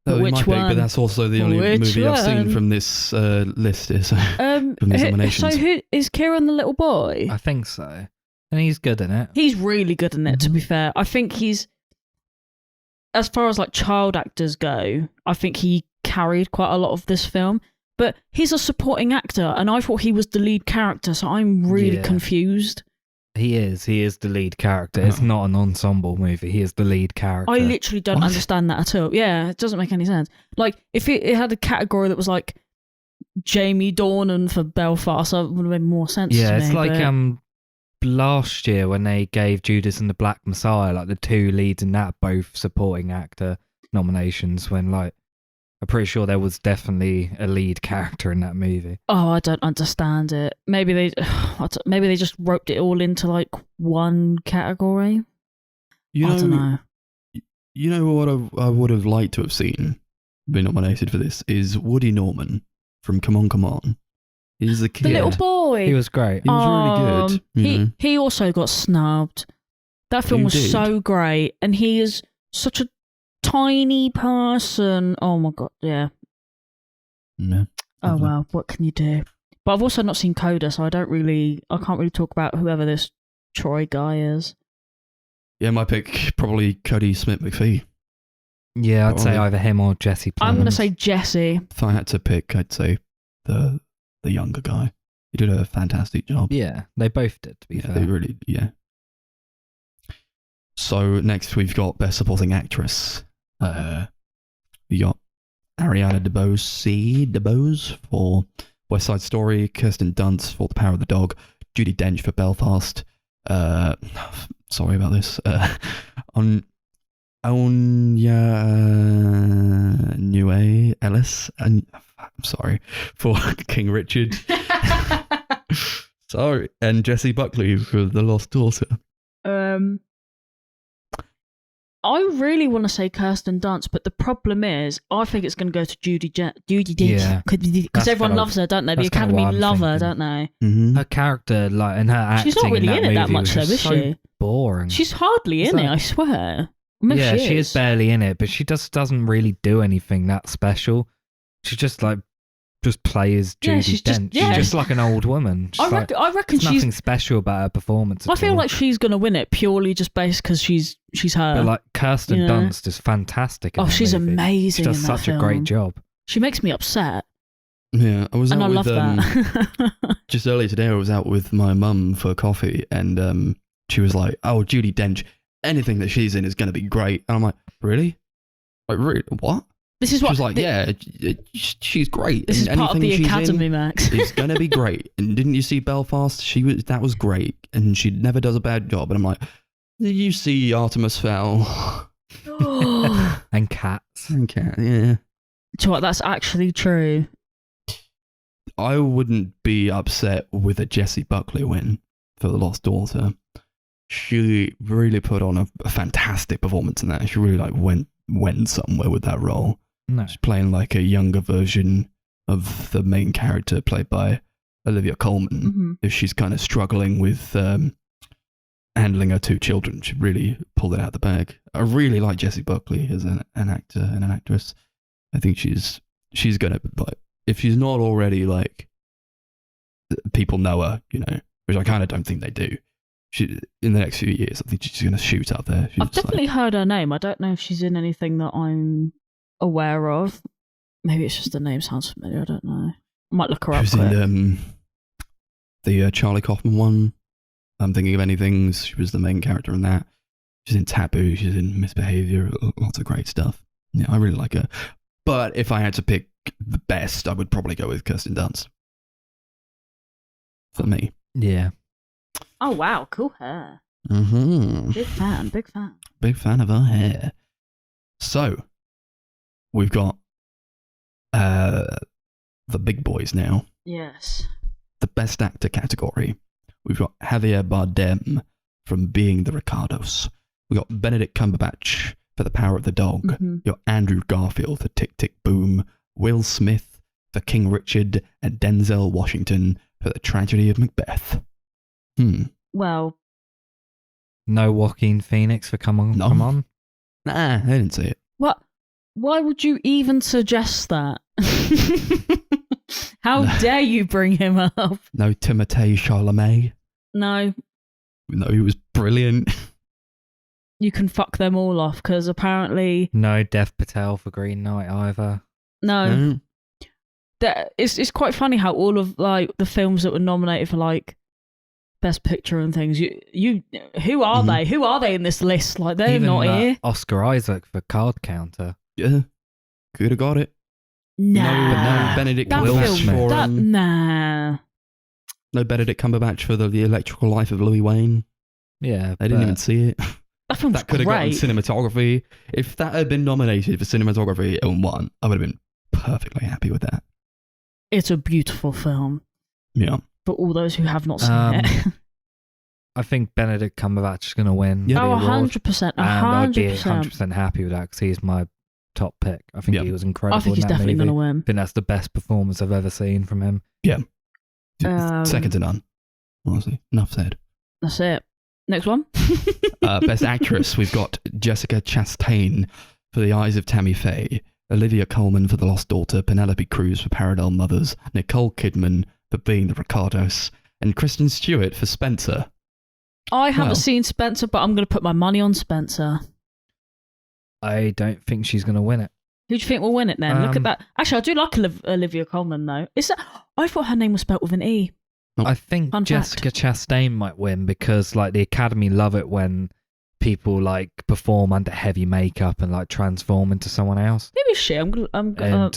[SPEAKER 1] Oh,
[SPEAKER 3] which
[SPEAKER 1] might
[SPEAKER 3] one?
[SPEAKER 1] Be, but that's also the only movie I've seen from this list. From these nominations.
[SPEAKER 3] So who is Kieran the little boy?
[SPEAKER 2] I think so, and he's good in it.
[SPEAKER 3] He's really good in it. To be fair, I think he's, as far as like child actors go, I think he carried quite a lot of this film. But he's a supporting actor, and I thought he was the lead character, so I'm really confused.
[SPEAKER 2] He is the lead character. It's not an ensemble movie. He is the lead character.
[SPEAKER 3] I literally don't understand that at all. Yeah, it doesn't make any sense. Like, if it had a category that was like Jamie Dornan for Belfast, that would have made more sense to me.
[SPEAKER 2] Yeah, it's like last year when they gave Judas and the Black Messiah, like the two leads in that, both supporting actor nominations, when like I'm pretty sure there was definitely a lead character in that movie.
[SPEAKER 3] Oh, I don't understand it. Maybe they just roped it all into like one category. I don't know.
[SPEAKER 1] You know what I would have liked to have seen been nominated for this is Woody Norman from Come On, Come On. He's a kid.
[SPEAKER 3] The little boy.
[SPEAKER 2] He was great.
[SPEAKER 1] He was really good.
[SPEAKER 3] He also got snubbed. That film was so great, and he is such a tiny person. Oh my god, yeah. Oh well, what can you do? But I've also not seen Coda, so I can't really talk about whoever this Troy guy is. Yeah,
[SPEAKER 1] my pick probably Cody Smith-McPhee.
[SPEAKER 2] Yeah, I'd say either him or Jesse Plemons.
[SPEAKER 3] I'm gonna say Jesse.
[SPEAKER 1] If I had to pick, I'd say the younger guy. He did a fantastic job.
[SPEAKER 2] Yeah, they both did, to be fair.
[SPEAKER 1] They really, So next we've got Best Supporting Actress. We got Ariana DeBose for West Side Story, Kirsten Dunst for The Power of the Dog, Judi Dench for Belfast. Sorry about this. Nue Ellis, and I'm sorry, for King Richard. Sorry, and Jessie Buckley for The Lost Daughter.
[SPEAKER 3] I really want to say Kirsten Dunst, but the problem is, I think it's going to go to Judi Dench because everyone loves her, don't they? The Academy love her, don't they?
[SPEAKER 1] Mm-hmm.
[SPEAKER 2] Her character, like, and her acting,
[SPEAKER 3] she's not really in it that much, though, is she?
[SPEAKER 2] Boring.
[SPEAKER 3] She's hardly in it, I swear. Maybe
[SPEAKER 2] she is barely in it, but she just doesn't really do anything that special. She just plays Judi Dench. She's just like an old woman. I
[SPEAKER 3] reckon
[SPEAKER 2] there's nothing special about her performance.
[SPEAKER 3] I feel like she's going to win it purely just based because she's her.
[SPEAKER 2] But like Kirsten Dunst is fantastic.
[SPEAKER 3] She's amazing.
[SPEAKER 2] She does such a great job.
[SPEAKER 3] She makes me upset.
[SPEAKER 1] Yeah, I was out with
[SPEAKER 3] love that.
[SPEAKER 1] just earlier today. I was out with my mum for coffee, and she was like, "Oh, Judi Dench, anything that she's in is going to be great." And I'm like, "Really? Like, really? What?"
[SPEAKER 3] This is what
[SPEAKER 1] she was like, she's great.
[SPEAKER 3] This is part of the Academy, Max.
[SPEAKER 1] It's gonna be great. And didn't you see Belfast? That was great, and she never does a bad job. And I'm like, did you see Artemis Fowl?
[SPEAKER 2] And Cats.
[SPEAKER 1] And Cat, yeah.
[SPEAKER 3] Do you know what? That's actually true.
[SPEAKER 1] I wouldn't be upset with a Jessie Buckley win for The Lost Daughter. She really put on a fantastic performance in that. She really went somewhere with that role.
[SPEAKER 2] No.
[SPEAKER 1] She's playing like a younger version of the main character played by Olivia Colman. If she's kind of struggling with handling her 2 children, she really pulled it out of the bag. I really like Jessie Buckley as an actor and an actress. I think she's gonna, like, if she's not already, like, people know her, which I kind of don't think they do. She, in the next few years, I think she's gonna shoot up there.
[SPEAKER 3] I've definitely heard her name. I don't know if she's in anything that I'm aware of. Maybe it's just the name sounds familiar. I don't know. I might look her up.
[SPEAKER 1] She was in the Charlie Kaufman one. I'm thinking of anything. She was the main character in that. She's in Taboo. She's in Misbehavior. Lots of great stuff. Yeah, I really like her. But if I had to pick the best, I would probably go with Kirsten Dunst. For me.
[SPEAKER 2] Yeah.
[SPEAKER 3] Oh wow, cool hair.
[SPEAKER 1] Mm-hmm.
[SPEAKER 3] Big fan.
[SPEAKER 1] Big fan of her hair. So, we've got the big boys now.
[SPEAKER 3] Yes.
[SPEAKER 1] The best actor category. We've got Javier Bardem from Being the Ricardos. We've got Benedict Cumberbatch for The Power of the Dog. You've got Andrew Garfield for Tick, Tick, Boom. Will Smith for King Richard. And Denzel Washington for The Tragedy of Macbeth.
[SPEAKER 3] Well.
[SPEAKER 2] No Joaquin Phoenix for Come On.
[SPEAKER 1] No.
[SPEAKER 2] Come On.
[SPEAKER 1] Nah, I didn't see it.
[SPEAKER 3] What? Why would you even suggest that? How dare you bring him up?
[SPEAKER 1] No Timothée Chalamet.
[SPEAKER 3] No.
[SPEAKER 1] No, he was brilliant.
[SPEAKER 3] You can fuck them all off because apparently.
[SPEAKER 2] No Dev Patel for Green Knight either.
[SPEAKER 3] No. It's quite funny how all of like the films that were nominated for like Best Picture and things. You who are they? Who are they in this list? Like they're
[SPEAKER 2] Even
[SPEAKER 3] not here.
[SPEAKER 2] Oscar Isaac for Card Counter.
[SPEAKER 1] Yeah, could have got it.
[SPEAKER 3] Nah.
[SPEAKER 1] No Benedict Cumberbatch for
[SPEAKER 3] nah.
[SPEAKER 1] No Benedict Cumberbatch for the Electrical Life of Louis Wayne.
[SPEAKER 2] Yeah,
[SPEAKER 1] I didn't even see it.
[SPEAKER 3] That
[SPEAKER 1] could have gotten
[SPEAKER 3] great.
[SPEAKER 1] cinematography. If that had been nominated for cinematography and won, I would have been perfectly happy with that.
[SPEAKER 3] It's a beautiful film.
[SPEAKER 1] Yeah.
[SPEAKER 3] For all those who have not seen it.
[SPEAKER 2] I think Benedict Cumberbatch is going to win.
[SPEAKER 1] Yeah.
[SPEAKER 2] the award,
[SPEAKER 3] 100%.
[SPEAKER 2] and I'd be
[SPEAKER 3] 100%.
[SPEAKER 2] 100% happy with that because he's my top pick. I think he was incredible.
[SPEAKER 3] I think he's
[SPEAKER 2] in that
[SPEAKER 3] definitely
[SPEAKER 2] movie.
[SPEAKER 3] going to win.
[SPEAKER 2] I think that's the best performance I've ever seen from him.
[SPEAKER 1] Yeah. Second to none. Honestly. Enough said.
[SPEAKER 3] That's it. Next one.
[SPEAKER 1] Best Actress, we've got Jessica Chastain for The Eyes of Tammy Faye, Olivia Colman for The Lost Daughter, Penelope Cruz for Parallel Mothers, Nicole Kidman for Being the Ricardos, and Kristen Stewart for Spencer.
[SPEAKER 3] I haven't seen Spencer, but I'm going to put my money on Spencer.
[SPEAKER 2] I don't think she's going to win it.
[SPEAKER 3] Who do you think will win it then? Look at that. Actually, I do like Olivia Colman though. I thought her name was spelled with an E.
[SPEAKER 2] I think Jessica Chastain might win because like the Academy love it when people like perform under heavy makeup and like transform into someone else.
[SPEAKER 3] Maybe she. I'm gonna look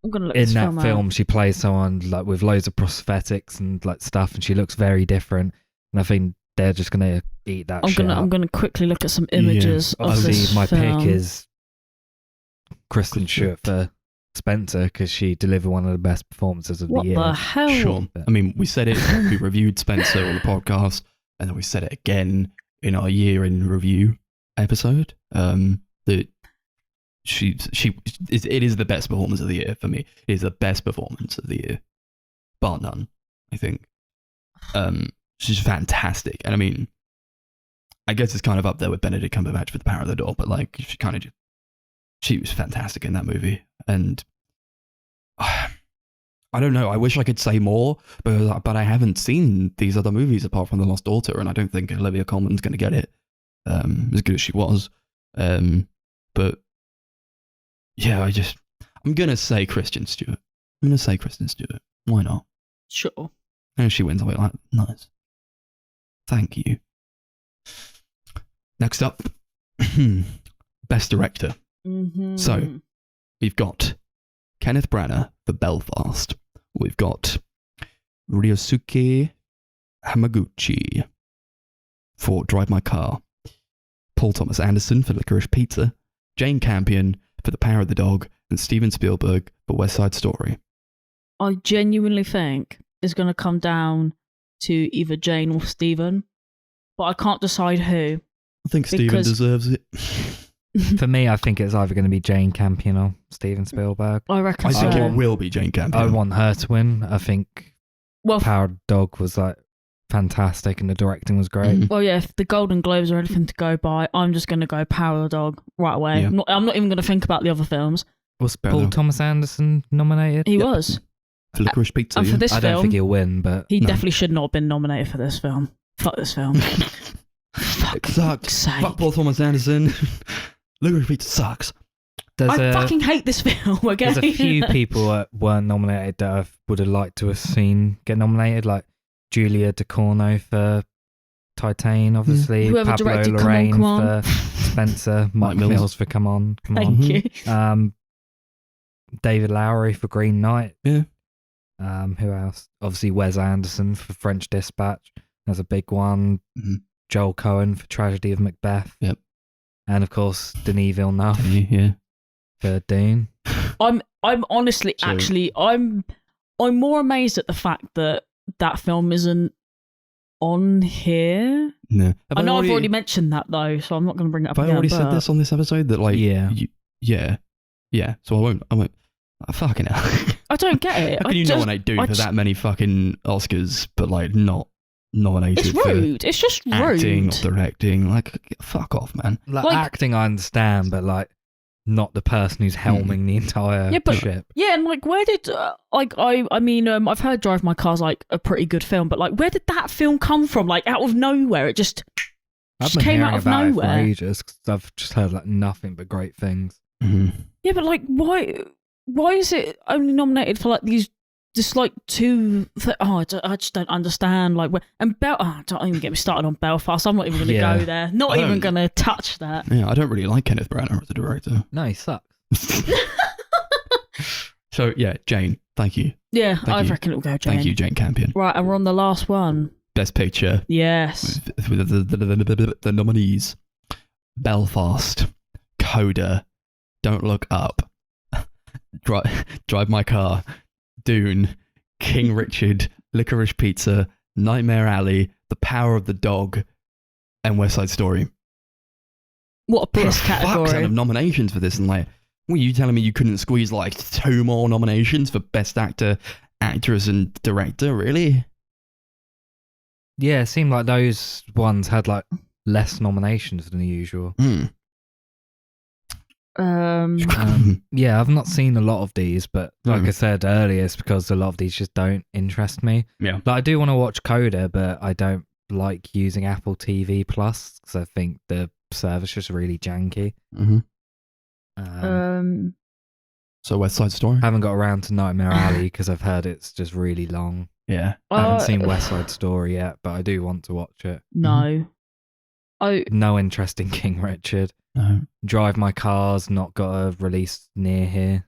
[SPEAKER 2] in
[SPEAKER 3] this
[SPEAKER 2] that film
[SPEAKER 3] out.
[SPEAKER 2] she plays someone like with loads of prosthetics and like stuff, and she looks very different. And I think they're just gonna eat that.
[SPEAKER 3] I'm gonna quickly look at some images of
[SPEAKER 2] Obviously,
[SPEAKER 3] this
[SPEAKER 2] my
[SPEAKER 3] film.
[SPEAKER 2] pick is Kristen Stewart for Spencer because she delivered one of the best performances of
[SPEAKER 3] What
[SPEAKER 2] the year.
[SPEAKER 3] the hell?
[SPEAKER 1] Sure. I mean, we said it, we reviewed Spencer on the podcast, and then we said it again in our year in review episode. That it is the best performance of the year for me. It is the best performance of the year, bar none, I think. She's fantastic. And I mean, I guess it's kind of up there with Benedict Cumberbatch for The Power of the Dog, but like, she was fantastic in that movie. And I don't know, I wish I could say more, but I haven't seen these other movies apart from The Lost Daughter, and I don't think Olivia Colman's going to get it as good as she was. But yeah, I'm going to say Kristen Stewart. Why not?
[SPEAKER 3] Sure.
[SPEAKER 1] And if she wins, I'll be like, nice. Thank you. Next up, Best Director.
[SPEAKER 3] Mm-hmm.
[SPEAKER 1] So, we've got Kenneth Branagh for Belfast. We've got Ryosuke Hamaguchi for Drive My Car. Paul Thomas Anderson for Licorice Pizza. Jane Campion for The Power of the Dog. And Steven Spielberg for West Side Story.
[SPEAKER 3] I genuinely think it's going to come down to either Jane or Steven, but I can't decide who.
[SPEAKER 1] I think Steven deserves it.
[SPEAKER 2] For me, I think it's either going to be Jane Campion or Steven Spielberg.
[SPEAKER 3] I reckon
[SPEAKER 1] I think
[SPEAKER 3] so.
[SPEAKER 1] it will be Jane Campion.
[SPEAKER 2] I want her to win. I think Power of the Dog was like fantastic and the directing was great.
[SPEAKER 3] Well, yeah, if the Golden Globes are anything to go by, I'm just going to go Power of the Dog right away.
[SPEAKER 1] Yeah.
[SPEAKER 3] I'm not even going to think about the other films.
[SPEAKER 2] Was Paul Thomas Anderson nominated?
[SPEAKER 3] He was.
[SPEAKER 1] For Licorice Pizza.
[SPEAKER 3] And for this
[SPEAKER 2] I
[SPEAKER 3] film,
[SPEAKER 2] don't think he'll win, but
[SPEAKER 3] he definitely should not have been nominated for this film. Fuck this film.
[SPEAKER 1] It sucks. Fuck Paul Thomas Anderson. Licorice Pizza sucks.
[SPEAKER 3] I fucking hate this film. Okay?
[SPEAKER 2] There's a few people that weren't nominated that I would have liked to have seen get nominated, like Julia Ducournau for Titane, obviously.
[SPEAKER 3] Whoever
[SPEAKER 2] Pablo
[SPEAKER 3] directed
[SPEAKER 2] Larraín
[SPEAKER 3] Come On.
[SPEAKER 2] for Spencer. Mike Mills for Come On.
[SPEAKER 3] Thank you.
[SPEAKER 2] David Lowery for Green Knight.
[SPEAKER 1] Yeah.
[SPEAKER 2] Who else? Obviously Wes Anderson for French Dispatch. There's a big one. Joel Cohen for Tragedy of Macbeth.
[SPEAKER 1] Yep.
[SPEAKER 2] And of course Denis Villeneuve
[SPEAKER 1] Yeah.
[SPEAKER 2] for Dune.
[SPEAKER 3] I'm honestly, I'm more amazed at the fact that film isn't on here.
[SPEAKER 1] No.
[SPEAKER 3] I know I've already mentioned that though, so I'm not going to bring it up
[SPEAKER 1] Have
[SPEAKER 3] again.
[SPEAKER 1] I already said this on this episode? That like,
[SPEAKER 2] Yeah.
[SPEAKER 1] Yeah. So I won't. Fucking hell.
[SPEAKER 3] I don't get it.
[SPEAKER 1] How can you nominate Dune for that many fucking Oscars, but like not nominated
[SPEAKER 3] It's rude. It's just rude.
[SPEAKER 1] acting or directing? Like, fuck off, man.
[SPEAKER 2] Like acting, I understand, but like not the person who's helming the entire ship.
[SPEAKER 3] Yeah, and like, where did I mean, I've heard Drive My Car's like a pretty good film, but like, where did that film come from? Like, out of nowhere, it just came out of nowhere.
[SPEAKER 2] It for ages, 'cause I've just heard like nothing but great things.
[SPEAKER 3] Yeah, but like, why is it only nominated for like these? Just like two. I just don't understand. Like, and don't even get me started on Belfast. I'm not even going to go there. Not even going to touch that.
[SPEAKER 1] Yeah, I don't really like Kenneth Branagh as a director.
[SPEAKER 2] No, he sucks.
[SPEAKER 1] So yeah, Jane, thank you.
[SPEAKER 3] Yeah, I
[SPEAKER 1] you.
[SPEAKER 3] reckon it'll go Jane.
[SPEAKER 1] Thank you, Jane Campion.
[SPEAKER 3] Right, and we're on the last one.
[SPEAKER 1] Best Picture.
[SPEAKER 3] Yes.
[SPEAKER 1] With the nominees: Belfast, Coda, Don't Look Up, Drive My Car, Dune, King Richard, Licorice Pizza, Nightmare Alley, The Power of the Dog, and West Side Story.
[SPEAKER 3] What a piss category.
[SPEAKER 1] Fuck ton of nominations for this, and like, were you telling me you couldn't squeeze like 2 more nominations for Best Actor, Actress, and Director? Really?
[SPEAKER 2] Yeah, it seemed like those ones had like less nominations than usual. Yeah, I've not seen a lot of these, but like I said earlier, it's because a lot of these just don't interest me.
[SPEAKER 1] Yeah.
[SPEAKER 2] Like, I do want to watch Coda, but I don't like using Apple TV Plus because I think the service is really janky.
[SPEAKER 1] So West Side Story?
[SPEAKER 2] I haven't got around to Nightmare Alley because I've heard it's just really long.
[SPEAKER 1] Yeah.
[SPEAKER 2] I haven't seen West Side Story yet, but I do want to watch it.
[SPEAKER 3] No.
[SPEAKER 2] No interest in King Richard.
[SPEAKER 1] No.
[SPEAKER 2] Drive My Car's not got a release near here.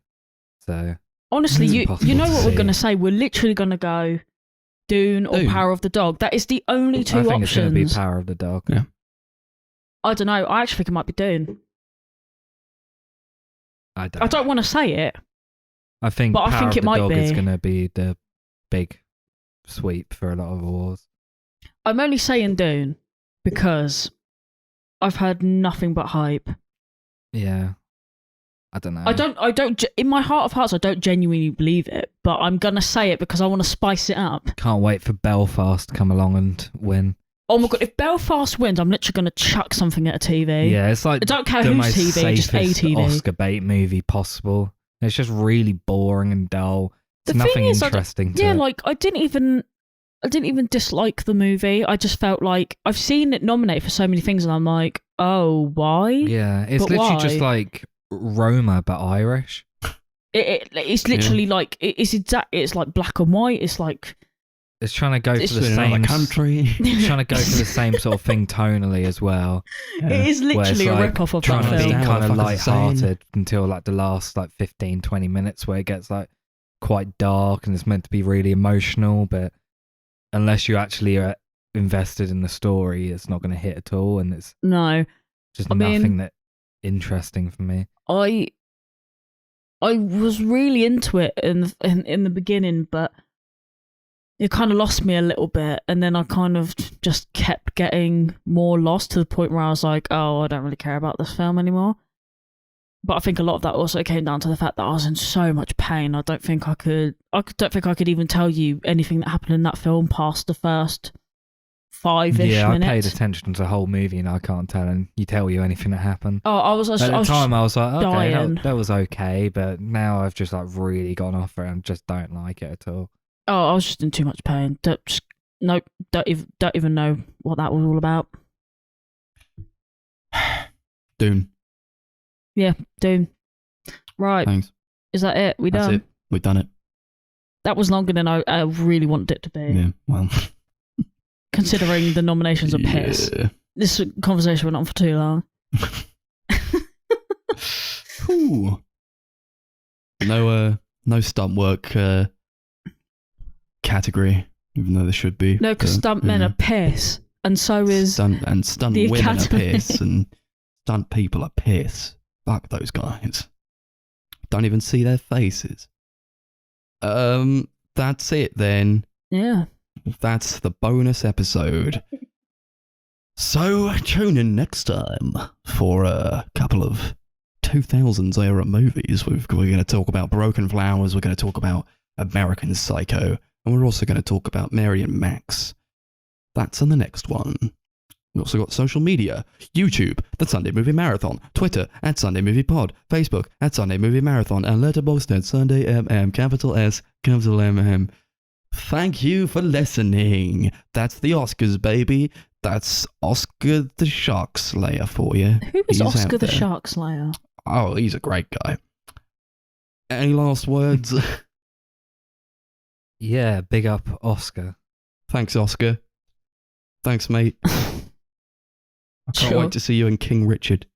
[SPEAKER 2] So
[SPEAKER 3] honestly, you know what we're going to
[SPEAKER 2] see.
[SPEAKER 3] say? We're literally going to go Dune or Power of the Dog. That is the only two
[SPEAKER 2] I think
[SPEAKER 3] options.
[SPEAKER 2] it's going to be Power of the Dog.
[SPEAKER 1] Yeah.
[SPEAKER 3] I don't know. I actually think it might be Dune.
[SPEAKER 2] I don't.
[SPEAKER 3] I don't want to say it.
[SPEAKER 2] I think,
[SPEAKER 3] but I
[SPEAKER 2] Power
[SPEAKER 3] think
[SPEAKER 2] of
[SPEAKER 3] it
[SPEAKER 2] the
[SPEAKER 3] might
[SPEAKER 2] Dog
[SPEAKER 3] be.
[SPEAKER 2] is going to be the big sweep for a lot of awards.
[SPEAKER 3] I'm only saying Dune because I've heard nothing but hype.
[SPEAKER 2] Yeah. I don't know.
[SPEAKER 3] I don't. In my heart of hearts, I don't genuinely believe it. But I'm gonna say it because I want to spice it up.
[SPEAKER 2] Can't wait for Belfast to come along and win.
[SPEAKER 3] Oh my god! If Belfast wins, I'm literally gonna chuck something at a TV.
[SPEAKER 2] Yeah, it's like
[SPEAKER 3] I don't care
[SPEAKER 2] the
[SPEAKER 3] whose
[SPEAKER 2] most
[SPEAKER 3] TV, just a
[SPEAKER 2] safest
[SPEAKER 3] TV.
[SPEAKER 2] Oscar bait movie possible. It's just really boring and dull. There's
[SPEAKER 3] The thing
[SPEAKER 2] nothing
[SPEAKER 3] is,
[SPEAKER 2] interesting to
[SPEAKER 3] yeah,
[SPEAKER 2] it.
[SPEAKER 3] like I didn't even dislike the movie. I just felt like I've seen it nominated for so many things, and I'm like, oh, why?
[SPEAKER 2] Yeah, it's
[SPEAKER 3] But
[SPEAKER 2] literally
[SPEAKER 3] why?
[SPEAKER 2] just like Roma but Irish.
[SPEAKER 3] It's literally like it's like black and white. It's like
[SPEAKER 2] It's trying to go
[SPEAKER 3] It's
[SPEAKER 2] for the
[SPEAKER 1] in another
[SPEAKER 2] same
[SPEAKER 1] country.
[SPEAKER 2] It's trying to go for the same sort of thing tonally as well.
[SPEAKER 3] it is
[SPEAKER 2] Where it's
[SPEAKER 3] literally a
[SPEAKER 2] like
[SPEAKER 3] rip-off of
[SPEAKER 2] trying
[SPEAKER 3] that
[SPEAKER 2] to be
[SPEAKER 3] film.
[SPEAKER 2] kind of
[SPEAKER 1] What the fuck is it saying?
[SPEAKER 2] light-hearted until like the last like 15-20 minutes where it gets like quite dark and it's meant to be really emotional, but unless you actually are invested in the story, it's not going to hit at all, and it's
[SPEAKER 3] No,
[SPEAKER 2] just
[SPEAKER 3] I mean-
[SPEAKER 2] nothing that interesting for me.
[SPEAKER 3] I was really into it in the beginning, but it kind of lost me a little bit, and then I kind of just kept getting more lost to the point where I was like, oh, I don't really care about this film anymore. But I think a lot of that also came down to the fact that I was in so much pain. I don't think I could even tell you anything that happened in that film past the first 5-ish minutes.
[SPEAKER 2] Yeah, I paid attention to the whole movie and I can't tell you anything that happened.
[SPEAKER 3] Oh, I was
[SPEAKER 2] At the time, I was like, okay,
[SPEAKER 3] dying.
[SPEAKER 2] that was okay, but now I've just like really gone off it and just don't like it at all.
[SPEAKER 3] Oh, I was just in too much pain. Nope, don't even know what that was all about.
[SPEAKER 1] Dune.
[SPEAKER 3] Yeah, Dune. Right.
[SPEAKER 1] Thanks.
[SPEAKER 3] Is that it?
[SPEAKER 1] That's
[SPEAKER 3] done?
[SPEAKER 1] it. We've done it.
[SPEAKER 3] That was longer than I really wanted it to be.
[SPEAKER 1] Yeah, well.
[SPEAKER 3] Considering the nominations are piss. This conversation went on for too long.
[SPEAKER 1] Ooh. No stunt work category, even though there should be.
[SPEAKER 3] No, because stuntmen are piss. And so is
[SPEAKER 1] stunt
[SPEAKER 3] the
[SPEAKER 1] women
[SPEAKER 3] Academy.
[SPEAKER 1] are piss, and stunt people are piss. Fuck those guys. Don't even see their faces. That's it then.
[SPEAKER 3] Yeah.
[SPEAKER 1] That's the bonus episode. So tune in next time for a couple of 2000s era movies. We're going to talk about Broken Flowers. We're going to talk about American Psycho. And we're also going to talk about Mary and Max. That's on the next one. We've also got social media. YouTube, The Sunday Movie Marathon. Twitter, @SundayMoviePod. Facebook, @Sunday Movie Marathon. And Letterboxd, @SundayMM, capital S, capital MM. Thank you for listening. That's the Oscars, baby. That's Oscar the Shark Slayer for you.
[SPEAKER 3] Who is
[SPEAKER 1] He's
[SPEAKER 3] Oscar
[SPEAKER 1] out
[SPEAKER 3] the
[SPEAKER 1] there.
[SPEAKER 3] Shark Slayer?
[SPEAKER 1] Oh, he's a great guy. Any last words?
[SPEAKER 2] Yeah, big up Oscar.
[SPEAKER 1] Thanks, Oscar. Thanks, mate. I can't
[SPEAKER 3] Sure.
[SPEAKER 1] wait to see you in King Richard.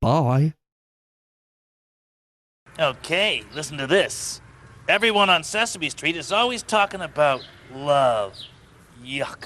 [SPEAKER 1] Bye.
[SPEAKER 4] Okay, listen to this. Everyone on Sesame Street is always talking about love. Yuck.